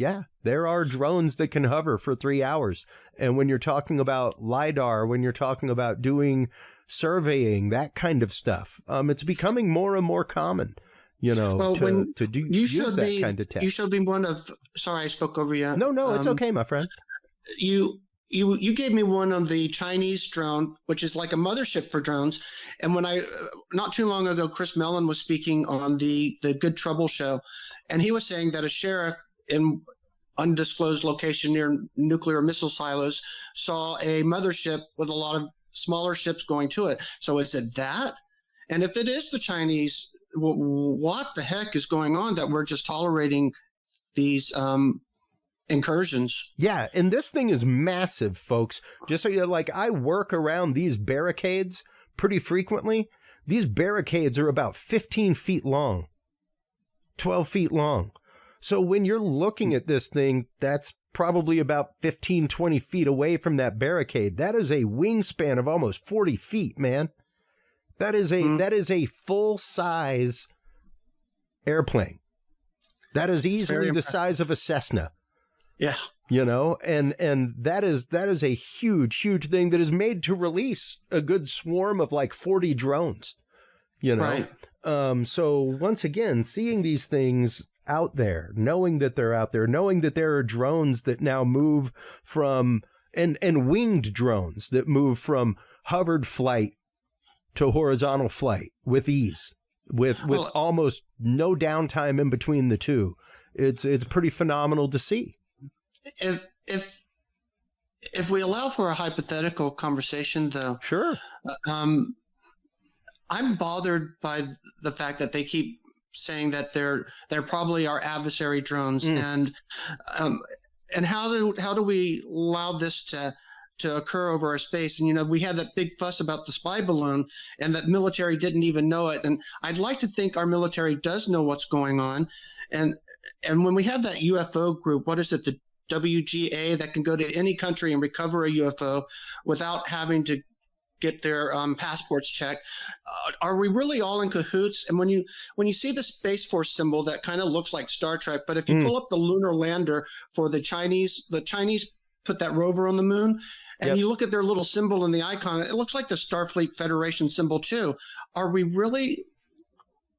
there are drones that can hover for 3 hours. And when you're talking about LiDAR, when you're talking about doing surveying, that kind of stuff, it's becoming more and more common, use that kind of tech. You showed me one of, sorry, I spoke over you. No, it's okay, my friend. You gave me one on the Chinese drone, which is like a mothership for drones. And when not too long ago, Chris Mellon was speaking on the Good Trouble show, and he was saying that a sheriff in undisclosed location near nuclear missile silos saw a mothership with a lot of smaller ships going to it. So is it that? And if it is the Chinese, what the heck is going on that we're just tolerating these incursions? Yeah, and this thing is massive, folks. Just so you're like, I work around these barricades pretty frequently. These barricades are about 15 feet long, 12 feet long. So when you're looking at this thing, that's probably about 15, 20 feet away from that barricade. That is a wingspan of almost 40 feet, man. That is a full-size airplane. That is easily the size of a Cessna. Yeah. And that is a huge, huge thing that is made to release a good swarm of like 40 drones, Right. So once again, seeing these things out there, knowing that they're out there, knowing that there are drones that now move from, and winged drones that move from hovered flight to horizontal flight with ease, with almost no downtime in between the two. It's pretty phenomenal to see. If we allow for a hypothetical conversation, though, sure. I'm bothered by the fact that they keep saying that they're probably our adversary drones, and how do we allow this to occur over our space? And we had that big fuss about the spy balloon, and that military didn't even know it. And I'd like to think our military does know what's going on. And when we have that UFO group, what is it, the WGA, that can go to any country and recover a UFO without having to get their passports checked, are we really all in cahoots? And when you see the Space Force symbol, that kind of looks like Star Trek, but if you pull up the lunar lander for the Chinese put that rover on the moon, and you look at their little symbol in the icon, it looks like the Starfleet Federation symbol too. Are we really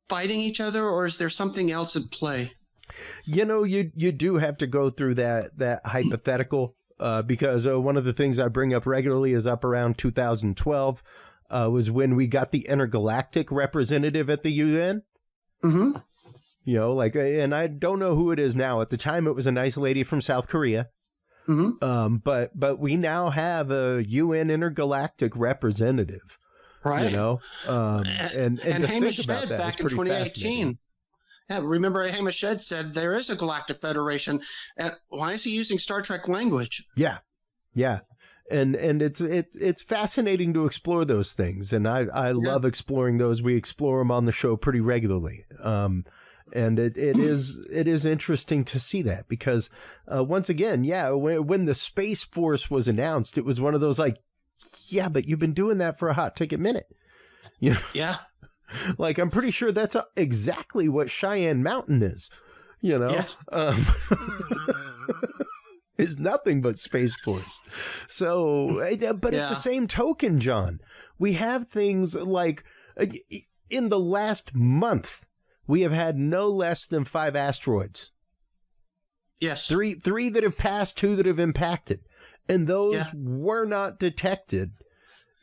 fighting each other, or is there something else at play? You do have to go through that hypothetical, because one of the things I bring up regularly is up around 2012 was when we got the intergalactic representative at the UN. Mm-hmm. And I don't know who it is now. At the time, it was a nice lady from South Korea. Mm-hmm. But we now have a UN intergalactic representative, right? And Hamish Shedd back in 2018. Yeah, remember Hamish Shedd said there is a galactic federation. And why is he using Star Trek language? Yeah. And it's fascinating to explore those things, and I love exploring those. We explore them on the show pretty regularly. And it is interesting to see that, because once again, when the Space Force was announced, it was one of those like, yeah, but you've been doing that for a hot ticket minute. Yeah. Like, I'm pretty sure that's exactly what Cheyenne Mountain is, is nothing but Space Force. So, but at the same token, John, we have things like in the last month, we have had no less than 5 asteroids. Yes. Three that have passed, 2 that have impacted. And those were not detected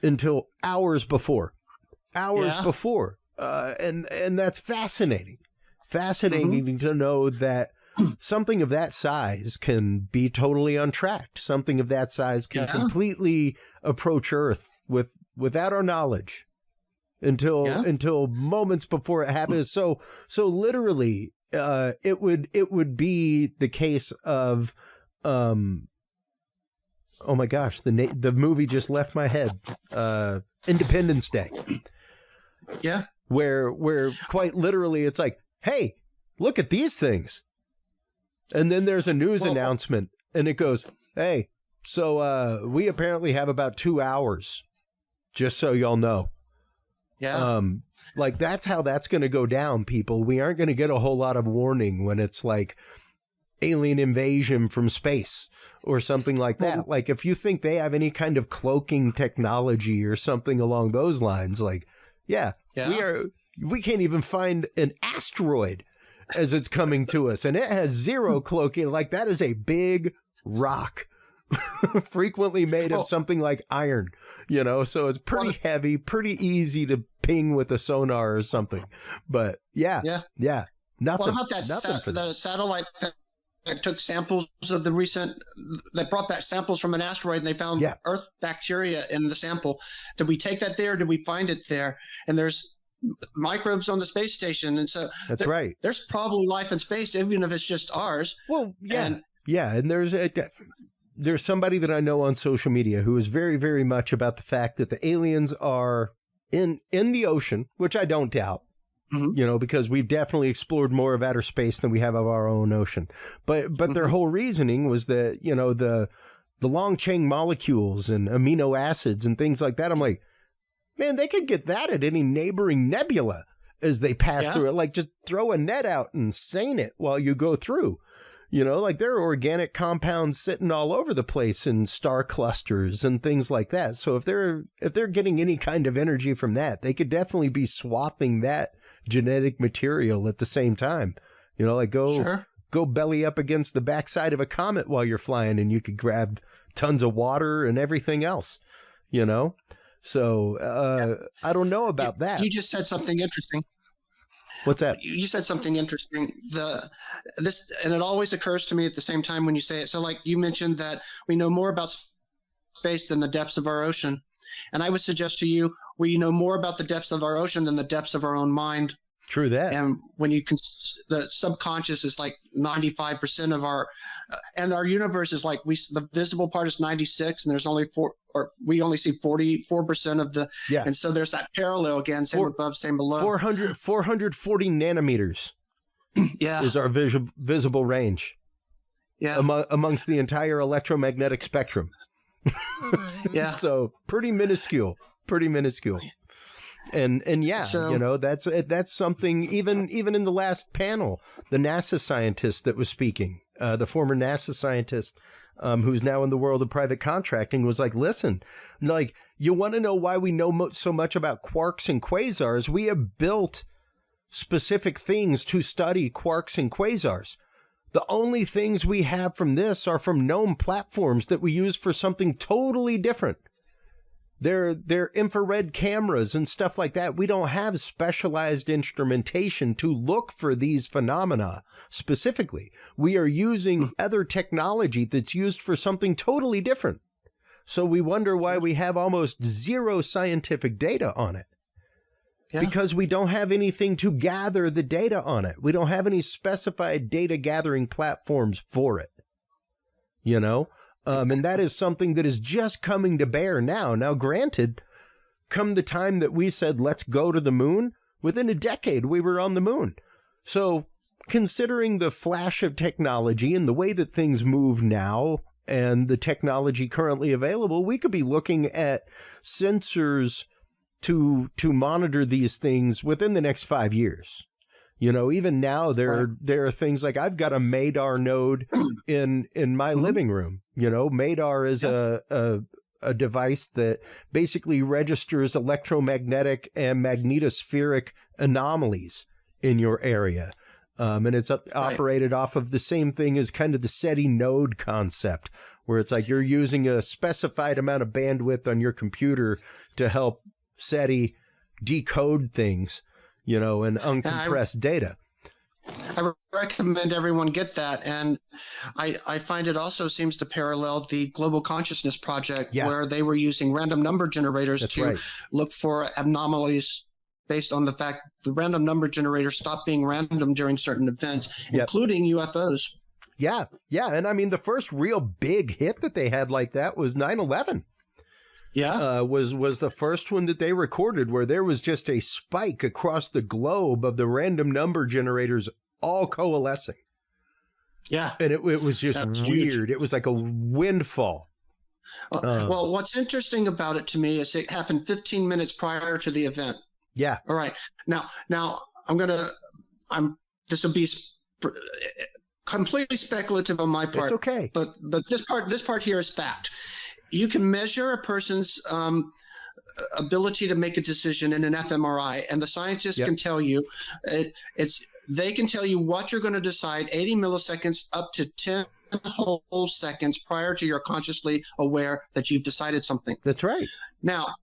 until hours before. Before. And that's fascinating. Fascinating to know that something of that size can be totally untracked. Something of that size can completely approach Earth without our knowledge. Until moments before it happens. So literally, it would be the case of, oh my gosh, the movie just left my head. Independence Day. Yeah. Where quite literally it's like, hey, look at these things. And then there's a news announcement, and it goes, hey, so we apparently have about 2 hours, just so y'all know. Yeah. Like, that's how that's going to go down, people. We aren't going to get a whole lot of warning when it's like alien invasion from space or something like that. Like, if you think they have any kind of cloaking technology or something along those lines, like, we can't even find an asteroid as it's coming to us, and it has 0 cloaking. Like, that is a big rock, frequently made of something like iron. So it's pretty heavy, pretty easy to ping with a sonar or something. But nothing. What about the satellite that took samples of they brought back samples from an asteroid, and they found Earth bacteria in the sample? Did we take that there? Did we find it there? And there's microbes on the space station. And so that's right. There's probably life in space, even if it's just ours. Well, yeah. And there's somebody that I know on social media who is very, very much about the fact that the aliens are in the ocean, which I don't doubt, because we've definitely explored more of outer space than we have of our own ocean. But their whole reasoning was that, the long chain molecules and amino acids and things like that. I'm like, man, they could get that at any neighboring nebula as they pass through it. Like, just throw a net out and seine it while you go through. Like, there are organic compounds sitting all over the place in star clusters and things like that. So if they're getting any kind of energy from that, they could definitely be swathing that genetic material at the same time. Like, go belly up against the backside of a comet while you're flying, and you could grab tons of water and everything else. So I don't know about that. You just said something interesting. What's that? You said something interesting. And it always occurs to me at the same time when you say it. So, like, you mentioned that we know more about space than the depths of our ocean. And I would suggest to you, we know more about the depths of our ocean than the depths of our own mind. True that. And when you the subconscious is like 95% of our, and our universe is like the visible part is 96, and there's only we only see 44% of the. Yeah. And so there's that parallel again, same above, same below. 440 nanometers. Yeah. Is our visible range. Yeah. Amongst the entire electromagnetic spectrum. Yeah. So pretty minuscule. And yeah, so, that's something, even in the last panel, the NASA scientist that was speaking, the former NASA scientist, who's now in the world of private contracting, was like, listen, like, you want to know why we know so much about quarks and quasars? We have built specific things to study quarks and quasars. The only things we have from this are from known platforms that we use for something totally different. They're infrared cameras and stuff like that. We don't have specialized instrumentation to look for these phenomena specifically. We are using other technology that's used for something totally different. So we wonder why we have almost zero scientific data on it. Yeah. Because we don't have anything to gather the data on it. We don't have any specified data gathering platforms for it. You know? And that is something that is just coming to bear now. Now, granted, come the time that we said, let's go to the moon, within a decade, we were on the moon. So considering the flash of technology and the way that things move now and the technology currently available, we could be looking at sensors to monitor these things within the next 5 years. You know, even now there are things like, I've got a MADAR node in my living room. You know, MADAR is a device that basically registers electromagnetic and magnetospheric anomalies in your area. And it's operated off of the same thing as kind of the SETI node concept, where it's like you're using a specified amount of bandwidth on your computer to help SETI decode things, you know, and uncompressed data. I recommend everyone get that. And I find it also seems to parallel the Global Consciousness Project, where they were using random number generators to look for anomalies based on the fact the random number generators stopped being random during certain events, including UFOs. Yeah. Yeah. And I mean, the first real big hit that they had like that was 9/11. Yeah, was the first one that they recorded, where there was just a spike across the globe of the random number generators all coalescing. Yeah, and it was just weird. Huge. It was like a windfall. Well, what's interesting about it to me is it happened 15 minutes prior to the event. Yeah. All right. Now this will be completely speculative on my part. It's okay. But this part here is fact. You can measure a person's ability to make a decision in an fMRI, and the scientists can tell you they can tell you what you're going to decide 80 milliseconds up to 10 whole seconds prior to you're consciously aware that you've decided something. That's right. Now,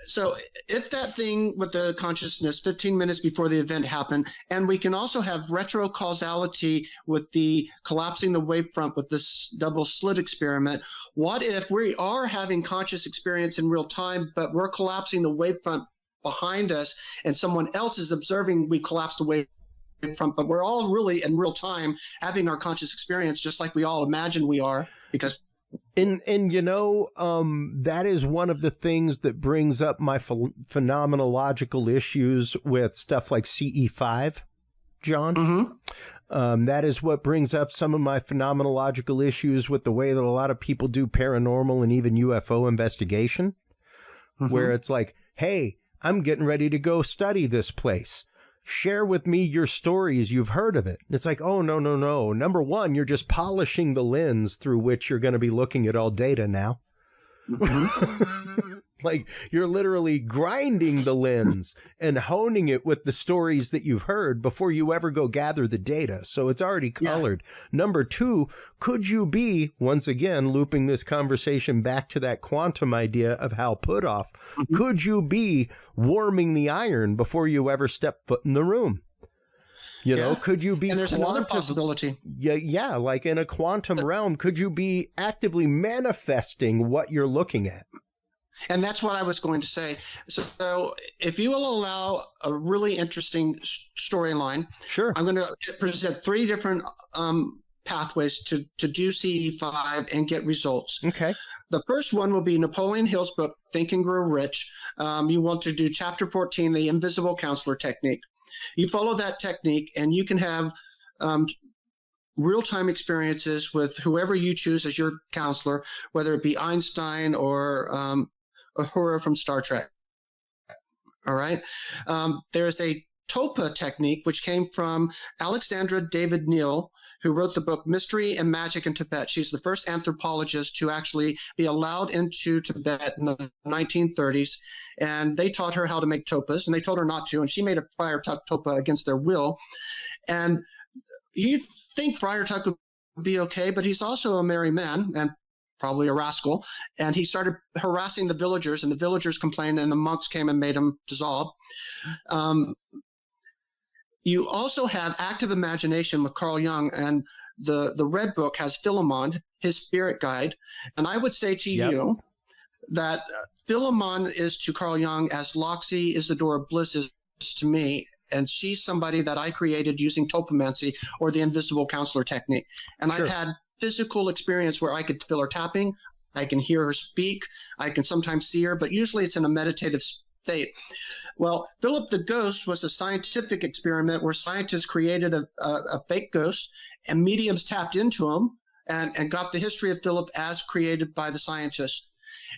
so if that thing with the consciousness 15 minutes before the event happened, and we can also have retrocausality with the collapsing the wavefront with this double slit experiment, what if we are having conscious experience in real time, but we're collapsing the wavefront behind us and someone else is observing we collapse the wavefront, but we're all really in real time having our conscious experience just like we all imagine we are, because And you know, that is one of the things that brings up my phenomenological issues with stuff like CE5, John. Mm-hmm. That is what brings up some of my phenomenological issues with the way that a lot of people do paranormal and even UFO investigation, where it's like, hey, I'm getting ready to go study this place. Share with me your stories. You've heard of it. It's like, oh, no. Number one, you're just polishing the lens through which you're going to be looking at all data now. Mm-hmm. Like, you're literally grinding the lens and honing it with the stories that you've heard before you ever go gather the data. So it's already colored. Yeah. Number two, could you be, once again, looping this conversation back to that quantum idea of Hal Puthoff, could you be warming the iron before you ever step foot in the room? You know, could you be... And there's another possibility. Yeah, like in a quantum realm, could you be actively manifesting what you're looking at? And that's what I was going to say. So if you will allow a really interesting storyline, Sure. I'm going to present 3 different pathways to do CE5 and get results. Okay. The first one will be Napoleon Hill's book, Think and Grow Rich. You want to do chapter 14, the invisible counselor technique. You follow that technique and you can have real-time experiences with whoever you choose as your counselor, whether it be Einstein or Uhura from Star Trek. All right. There's a TOPA technique, which came from Alexandra David Neal, who wrote the book Mystery and Magic in Tibet. She's the first anthropologist to actually be allowed into Tibet in the 1930s. And they taught her how to make topas, and they told her not to. And she made a Friar Tuck topa against their will. And you think Friar Tuck would be okay, but he's also a merry man and probably a rascal. And he started harassing the villagers, and the villagers complained, and the monks came and made him dissolve. You also have active imagination with Carl Jung, and the Red Book has Philemon, his spirit guide. And I would say to you that Philemon is to Carl Jung as Loxy Isidora Bliss is to me. And she's somebody that I created using topomancy or the invisible counselor technique. And I've had physical experience where I could feel her tapping. I can hear her speak. I can sometimes see her, but usually it's in a meditative state. Well, Philip the Ghost was a scientific experiment where scientists created a fake ghost, and mediums tapped into him and got the history of Philip as created by the scientists.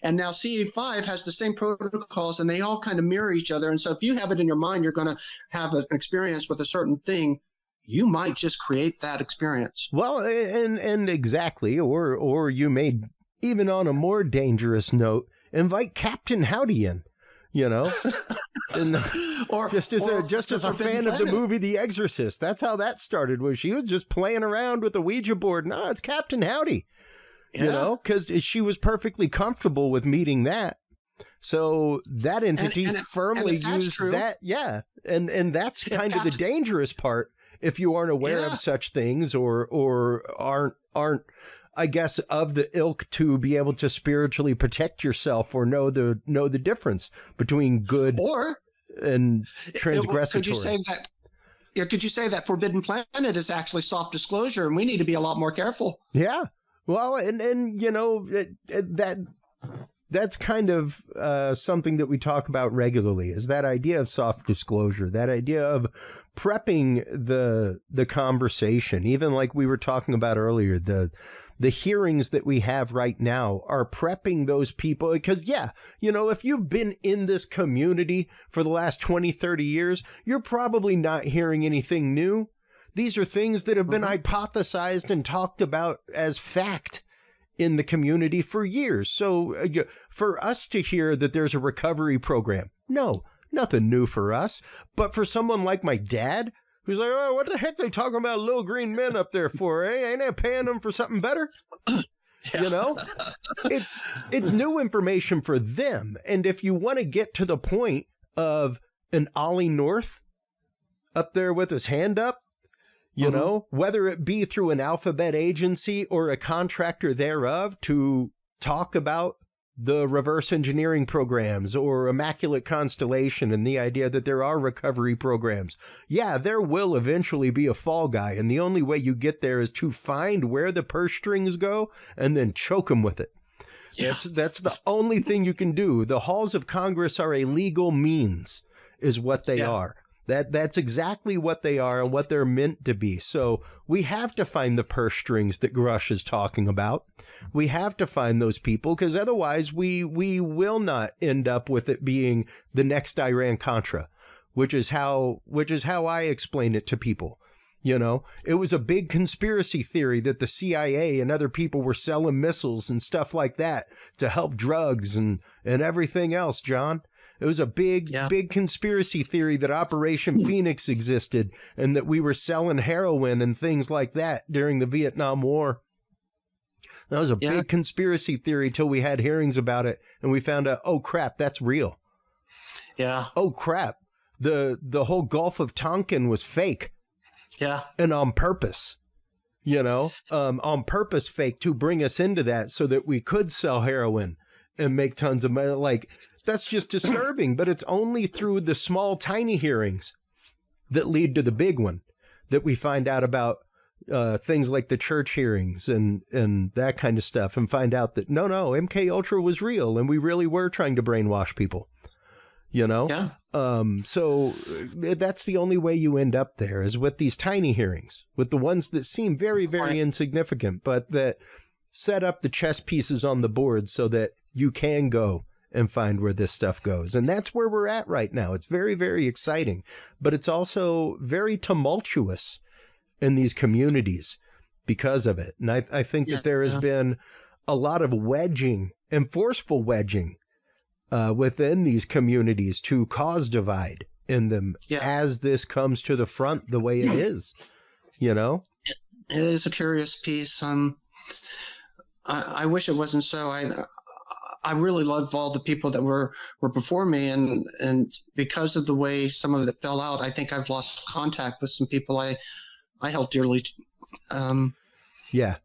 And now CE5 has the same protocols, and they all kind of mirror each other. And so if you have it in your mind, you're going to have an experience with a certain thing, you might just create that experience. Well, and exactly, or you may, even on a more dangerous note, invite Captain Howdy in, you know, and just as a fan of the movie The Exorcist. That's how that started, was she was just playing around with the Ouija board. No, it's Captain Howdy. You know, because she was perfectly comfortable with meeting that. So that entity firmly used that. Yeah. And that's kind of the dangerous part if you aren't aware of such things or aren't, I guess, of the ilk to be able to spiritually protect yourself or know the difference between good and transgressatory. Could you say that? Yeah, could you say that Forbidden Planet is actually soft disclosure, and we need to be a lot more careful? Yeah. Well, and you know, that's kind of something that we talk about regularly, is that idea of soft disclosure, that idea of prepping the conversation. Even like we were talking about earlier, the hearings that we have right now are prepping those people. Because, you know, if you've been in this community for the last 20, 30 years, you're probably not hearing anything new. These are things that have been hypothesized and talked about as fact in the community for years. So for us to hear that there's a recovery program, no, nothing new for us. But for someone like my dad, who's like, oh, what the heck are they talking about little green men up there for? Ain't I paying them for something better? You know, it's new information for them. And if you want to get to the point of an Ollie North up there with his hand up, you know, whether it be through an alphabet agency or a contractor thereof, to talk about the reverse engineering programs or Immaculate Constellation and the idea that there are recovery programs. Yeah, there will eventually be a fall guy, and the only way you get there is to find where the purse strings go and then choke them with it. Yeah. That's the only thing you can do. The halls of Congress are a legal means, is what they are. That's exactly what they are and what they're meant to be. So we have to find the purse strings that Grush is talking about. We have to find those people, because otherwise we will not end up with it being the next Iran-Contra, which is how I explain it to people. You know, it was a big conspiracy theory that the CIA and other people were selling missiles and stuff like that to help drugs and everything else, John. It was a big conspiracy theory that Operation Phoenix existed and that we were selling heroin and things like that during the Vietnam War. That was a big conspiracy theory till we had hearings about it and we found out, oh, crap, that's real. Yeah. Oh, crap. The whole Gulf of Tonkin was fake. Yeah. And on purpose. You know, on purpose fake to bring us into that so that we could sell heroin and make tons of money. Like, that's just disturbing. But it's only through the small, tiny hearings that lead to the big one that we find out about things like the church hearings and that kind of stuff, and find out that no, MK Ultra was real and we really were trying to brainwash people, you know? Yeah. So that's the only way you end up there, is with these tiny hearings, with the ones that seem very, very insignificant, but that set up the chess pieces on the board so that you can go and find where this stuff goes. And that's where we're at right now. It's very, very exciting, but it's also very tumultuous in these communities because of it. And I think that there has been a lot of wedging and forceful wedging within these communities to cause divide in them as this comes to the front the way it is, you know? It is a curious piece. I wish it wasn't so. I really love all the people that were before me, and because of the way some of it fell out, I think I've lost contact with some people I held dearly. Yeah.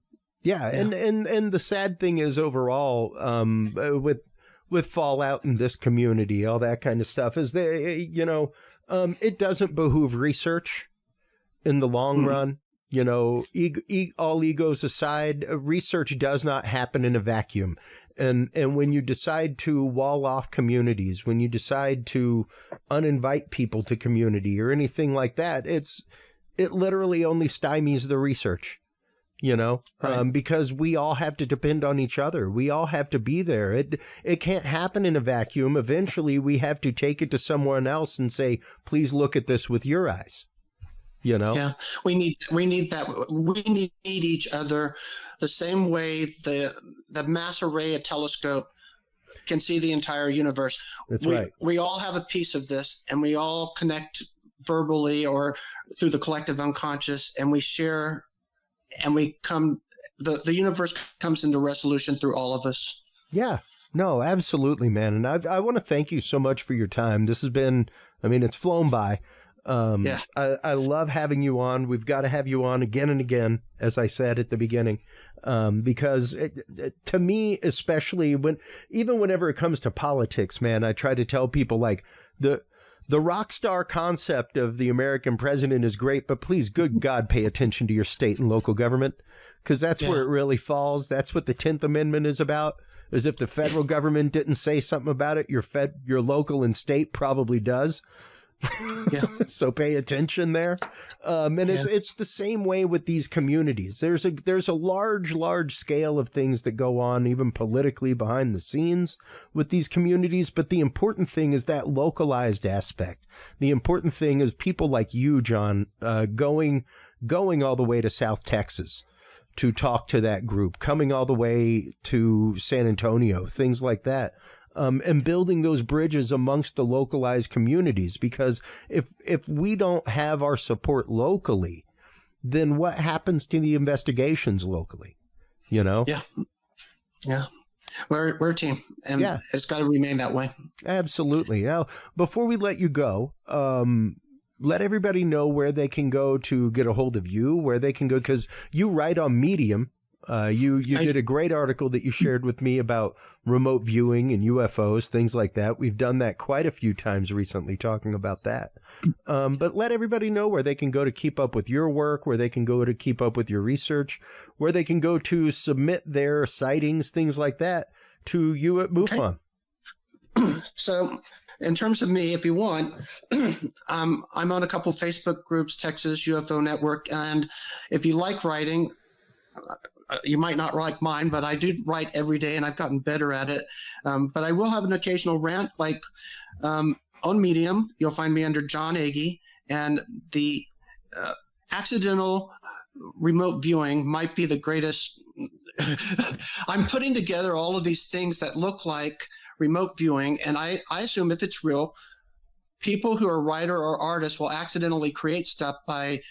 And the sad thing is overall, with fallout in this community, all that kind of stuff, is it doesn't behoove research in the long run. You know, all egos aside, research does not happen in a vacuum. And when you decide to wall off communities, when you decide to uninvite people to community or anything like that, it literally only stymies the research, you know, because we all have to depend on each other. We all have to be there. It can't happen in a vacuum. Eventually, we have to take it to someone else and say, please look at this with your eyes. You know? Yeah, we need that. We need each other the same way the mass array a telescope can see the entire universe. That's right. We all have a piece of this, and we all connect verbally or through the collective unconscious, and we share, and we come. The universe comes into resolution through all of us. Yeah. No, absolutely, man. And I want to thank you so much for your time. This has been, it's flown by. I love having you on. We've got to have you on again and again, as I said at the beginning, because to me, especially whenever it comes to politics, man, I try to tell people, like, the rock star concept of the American president is great, but please, good God, pay attention to your state and local government, because that's where it really falls. That's what the 10th Amendment is about. Is if the federal government didn't say something about it, your local and state probably does. So pay attention there. It's the same way with these communities. There's a large scale of things that go on, even politically, behind the scenes with these communities. But the important thing is that localized aspect. The important thing is people like you, John, going all the way to South Texas to talk to that group, coming all the way to San Antonio, things like that. And building those bridges amongst the localized communities, because if we don't have our support locally, then what happens to the investigations locally? You know? Yeah. We're a team, and it's got to remain that way. Absolutely. Now, before we let you go, let everybody know where they can go to get a hold of you, where they can go, because you write on Medium. You did a great article that you shared with me about remote viewing and UFOs, things like that. We've done that quite a few times recently, talking about that. But let everybody know where they can go to keep up with your work, where they can go to keep up with your research, where they can go to submit their sightings, things like that, to you at MUFON. Okay. So in terms of me, if you want, I'm on a couple Facebook groups, Texas UFO Network, and if you like writing, you might not like mine, but I do write every day, and I've gotten better at it. But I will have an occasional rant, like on Medium. You'll find me under John Ege, and the accidental remote viewing might be the greatest. I'm putting together all of these things that look like remote viewing, and I assume if it's real, people who are writer or artists will accidentally create stuff by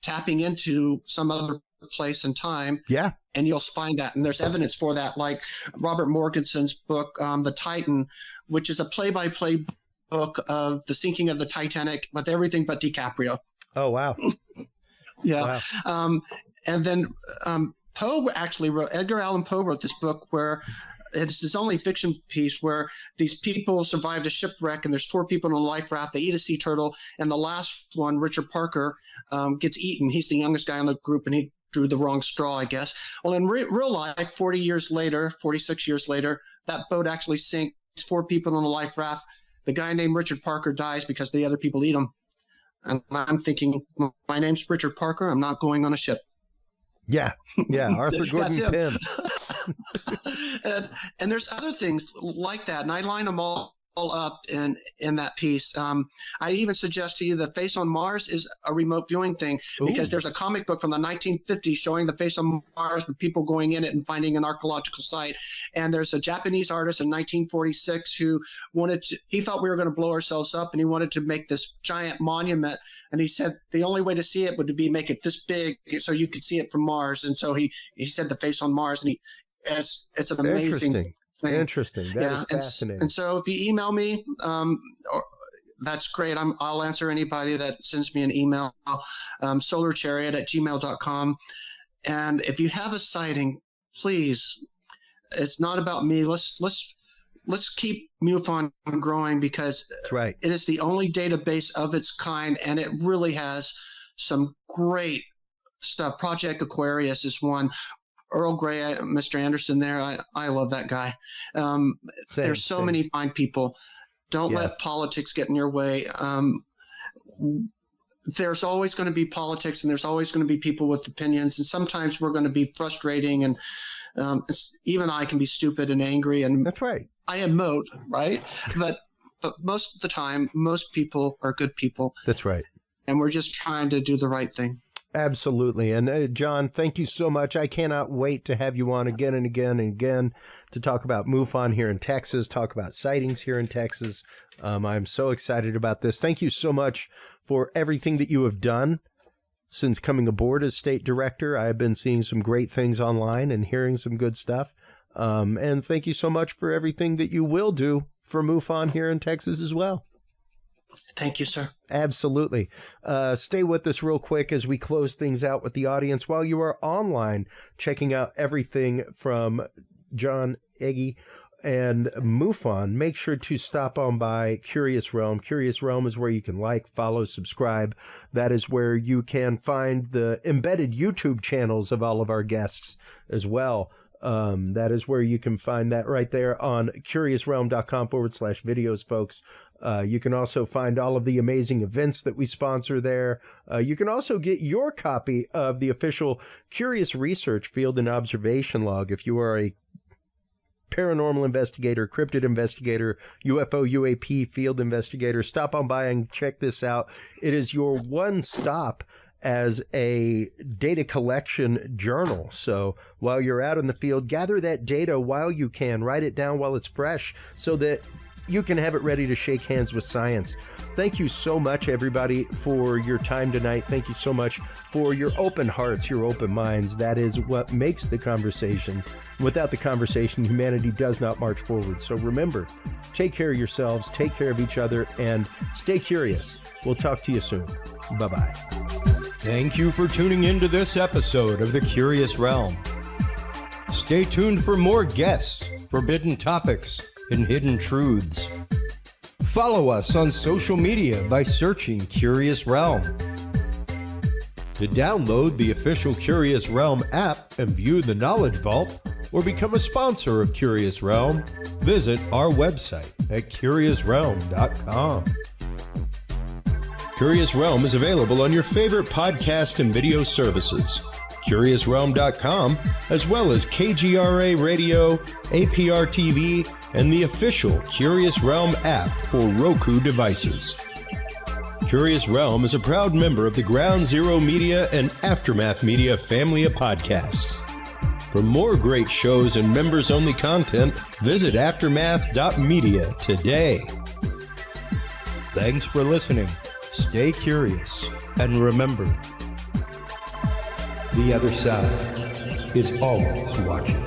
tapping into some other place and time. Yeah. And you'll find that. And there's evidence for that, like Robert Morganson's book, The Titan, which is a play-by-play book of the sinking of the Titanic with everything but DiCaprio. Oh, wow. Yeah. Wow. And then Poe actually wrote, Edgar Allan Poe wrote this book where it's his only fiction piece where these people survived a shipwreck and there's 4 people in a life raft. They eat a sea turtle, and the last one, Richard Parker, gets eaten. He's the youngest guy in the group, and he drew the wrong straw, I guess. Well, in real life, 46 years later, that boat actually sinks. 4 people in a life raft. The guy named Richard Parker dies because the other people eat him. And I'm thinking, my name's Richard Parker. I'm not going on a ship. Yeah, Arthur Gordon Pym. and there's other things like that, and I line them all up in that piece. I even suggest to you the Face on Mars is a remote viewing thing. Ooh. Because there's a comic book from the 1950s showing the Face on Mars with people going in it and finding an archaeological site. And there's a Japanese artist in 1946 who he thought we were going to blow ourselves up, and he wanted to make this giant monument. And he said the only way to see it would be make it this big so you could see it from Mars. And so he said the Face on Mars, and it's an amazing thing. Interesting. That is fascinating. And so if you email me, that's great. I'll answer anybody that sends me an email, solarchariot@gmail.com. And if you have a sighting, please, it's not about me. Let's keep MUFON growing, because that's right. It is the only database of its kind, and it really has some great stuff. Project Aquarius is one. Earl Grey, Mr. Anderson there, I love that guy. There's so many fine people. Don't let politics get in your way. There's always going to be politics, and there's always going to be people with opinions, and sometimes we're going to be frustrating, and even I can be stupid and angry. And that's right. I emote, right? But most of the time, most people are good people. That's right. And we're just trying to do the right thing. Absolutely. And John, thank you so much. I cannot wait to have you on again and again and again to talk about MUFON here in Texas, talk about sightings here in Texas. I'm so excited about this. Thank you so much for everything that you have done since coming aboard as state director. I've been seeing some great things online and hearing some good stuff. And thank you so much for everything that you will do for MUFON here in Texas as well. Thank you, sir. Absolutely. Stay with us real quick as we close things out with the audience. While you are online checking out everything from John Ege and MUFON, make sure to stop on by Curious Realm. Curious Realm is where you can like, follow, subscribe. That is where you can find the embedded YouTube channels of all of our guests as well. That is where you can find that right there on curiousrealm.com/videos, folks. You can also find all of the amazing events that we sponsor there. You can also get your copy of the official Curious Research Field and Observation Log if you are a paranormal investigator, cryptid investigator, UFO, UAP field investigator. Stop on by and check this out. It is your one stop as a data collection journal. So while you're out in the field, gather that data while you can. Write it down while it's fresh so that you can have it ready to shake hands with science. Thank you so much, everybody, for your time tonight. Thank you so much for your open hearts, your open minds. That is what makes the conversation. Without the conversation, humanity does not march forward. So remember, take care of yourselves, take care of each other, and stay curious. We'll talk to you soon. Bye-bye. Thank you for tuning into this episode of The Curious Realm. Stay tuned for more guests, forbidden topics, and hidden truths. Follow us on social media by searching Curious Realm. To download the official Curious Realm app and view the Knowledge Vault, or become a sponsor of Curious Realm, visit our website at curiousrealm.com. Curious Realm is available on your favorite podcast and video services, curiousrealm.com, as well as KGRA Radio, APR TV, and the official Curious Realm app for Roku devices. Curious Realm is a proud member of the Ground Zero Media and Aftermath Media family of podcasts. For more great shows and members-only content, visit aftermath.media today. Thanks for listening. Stay curious, and remember, the other side is always watching.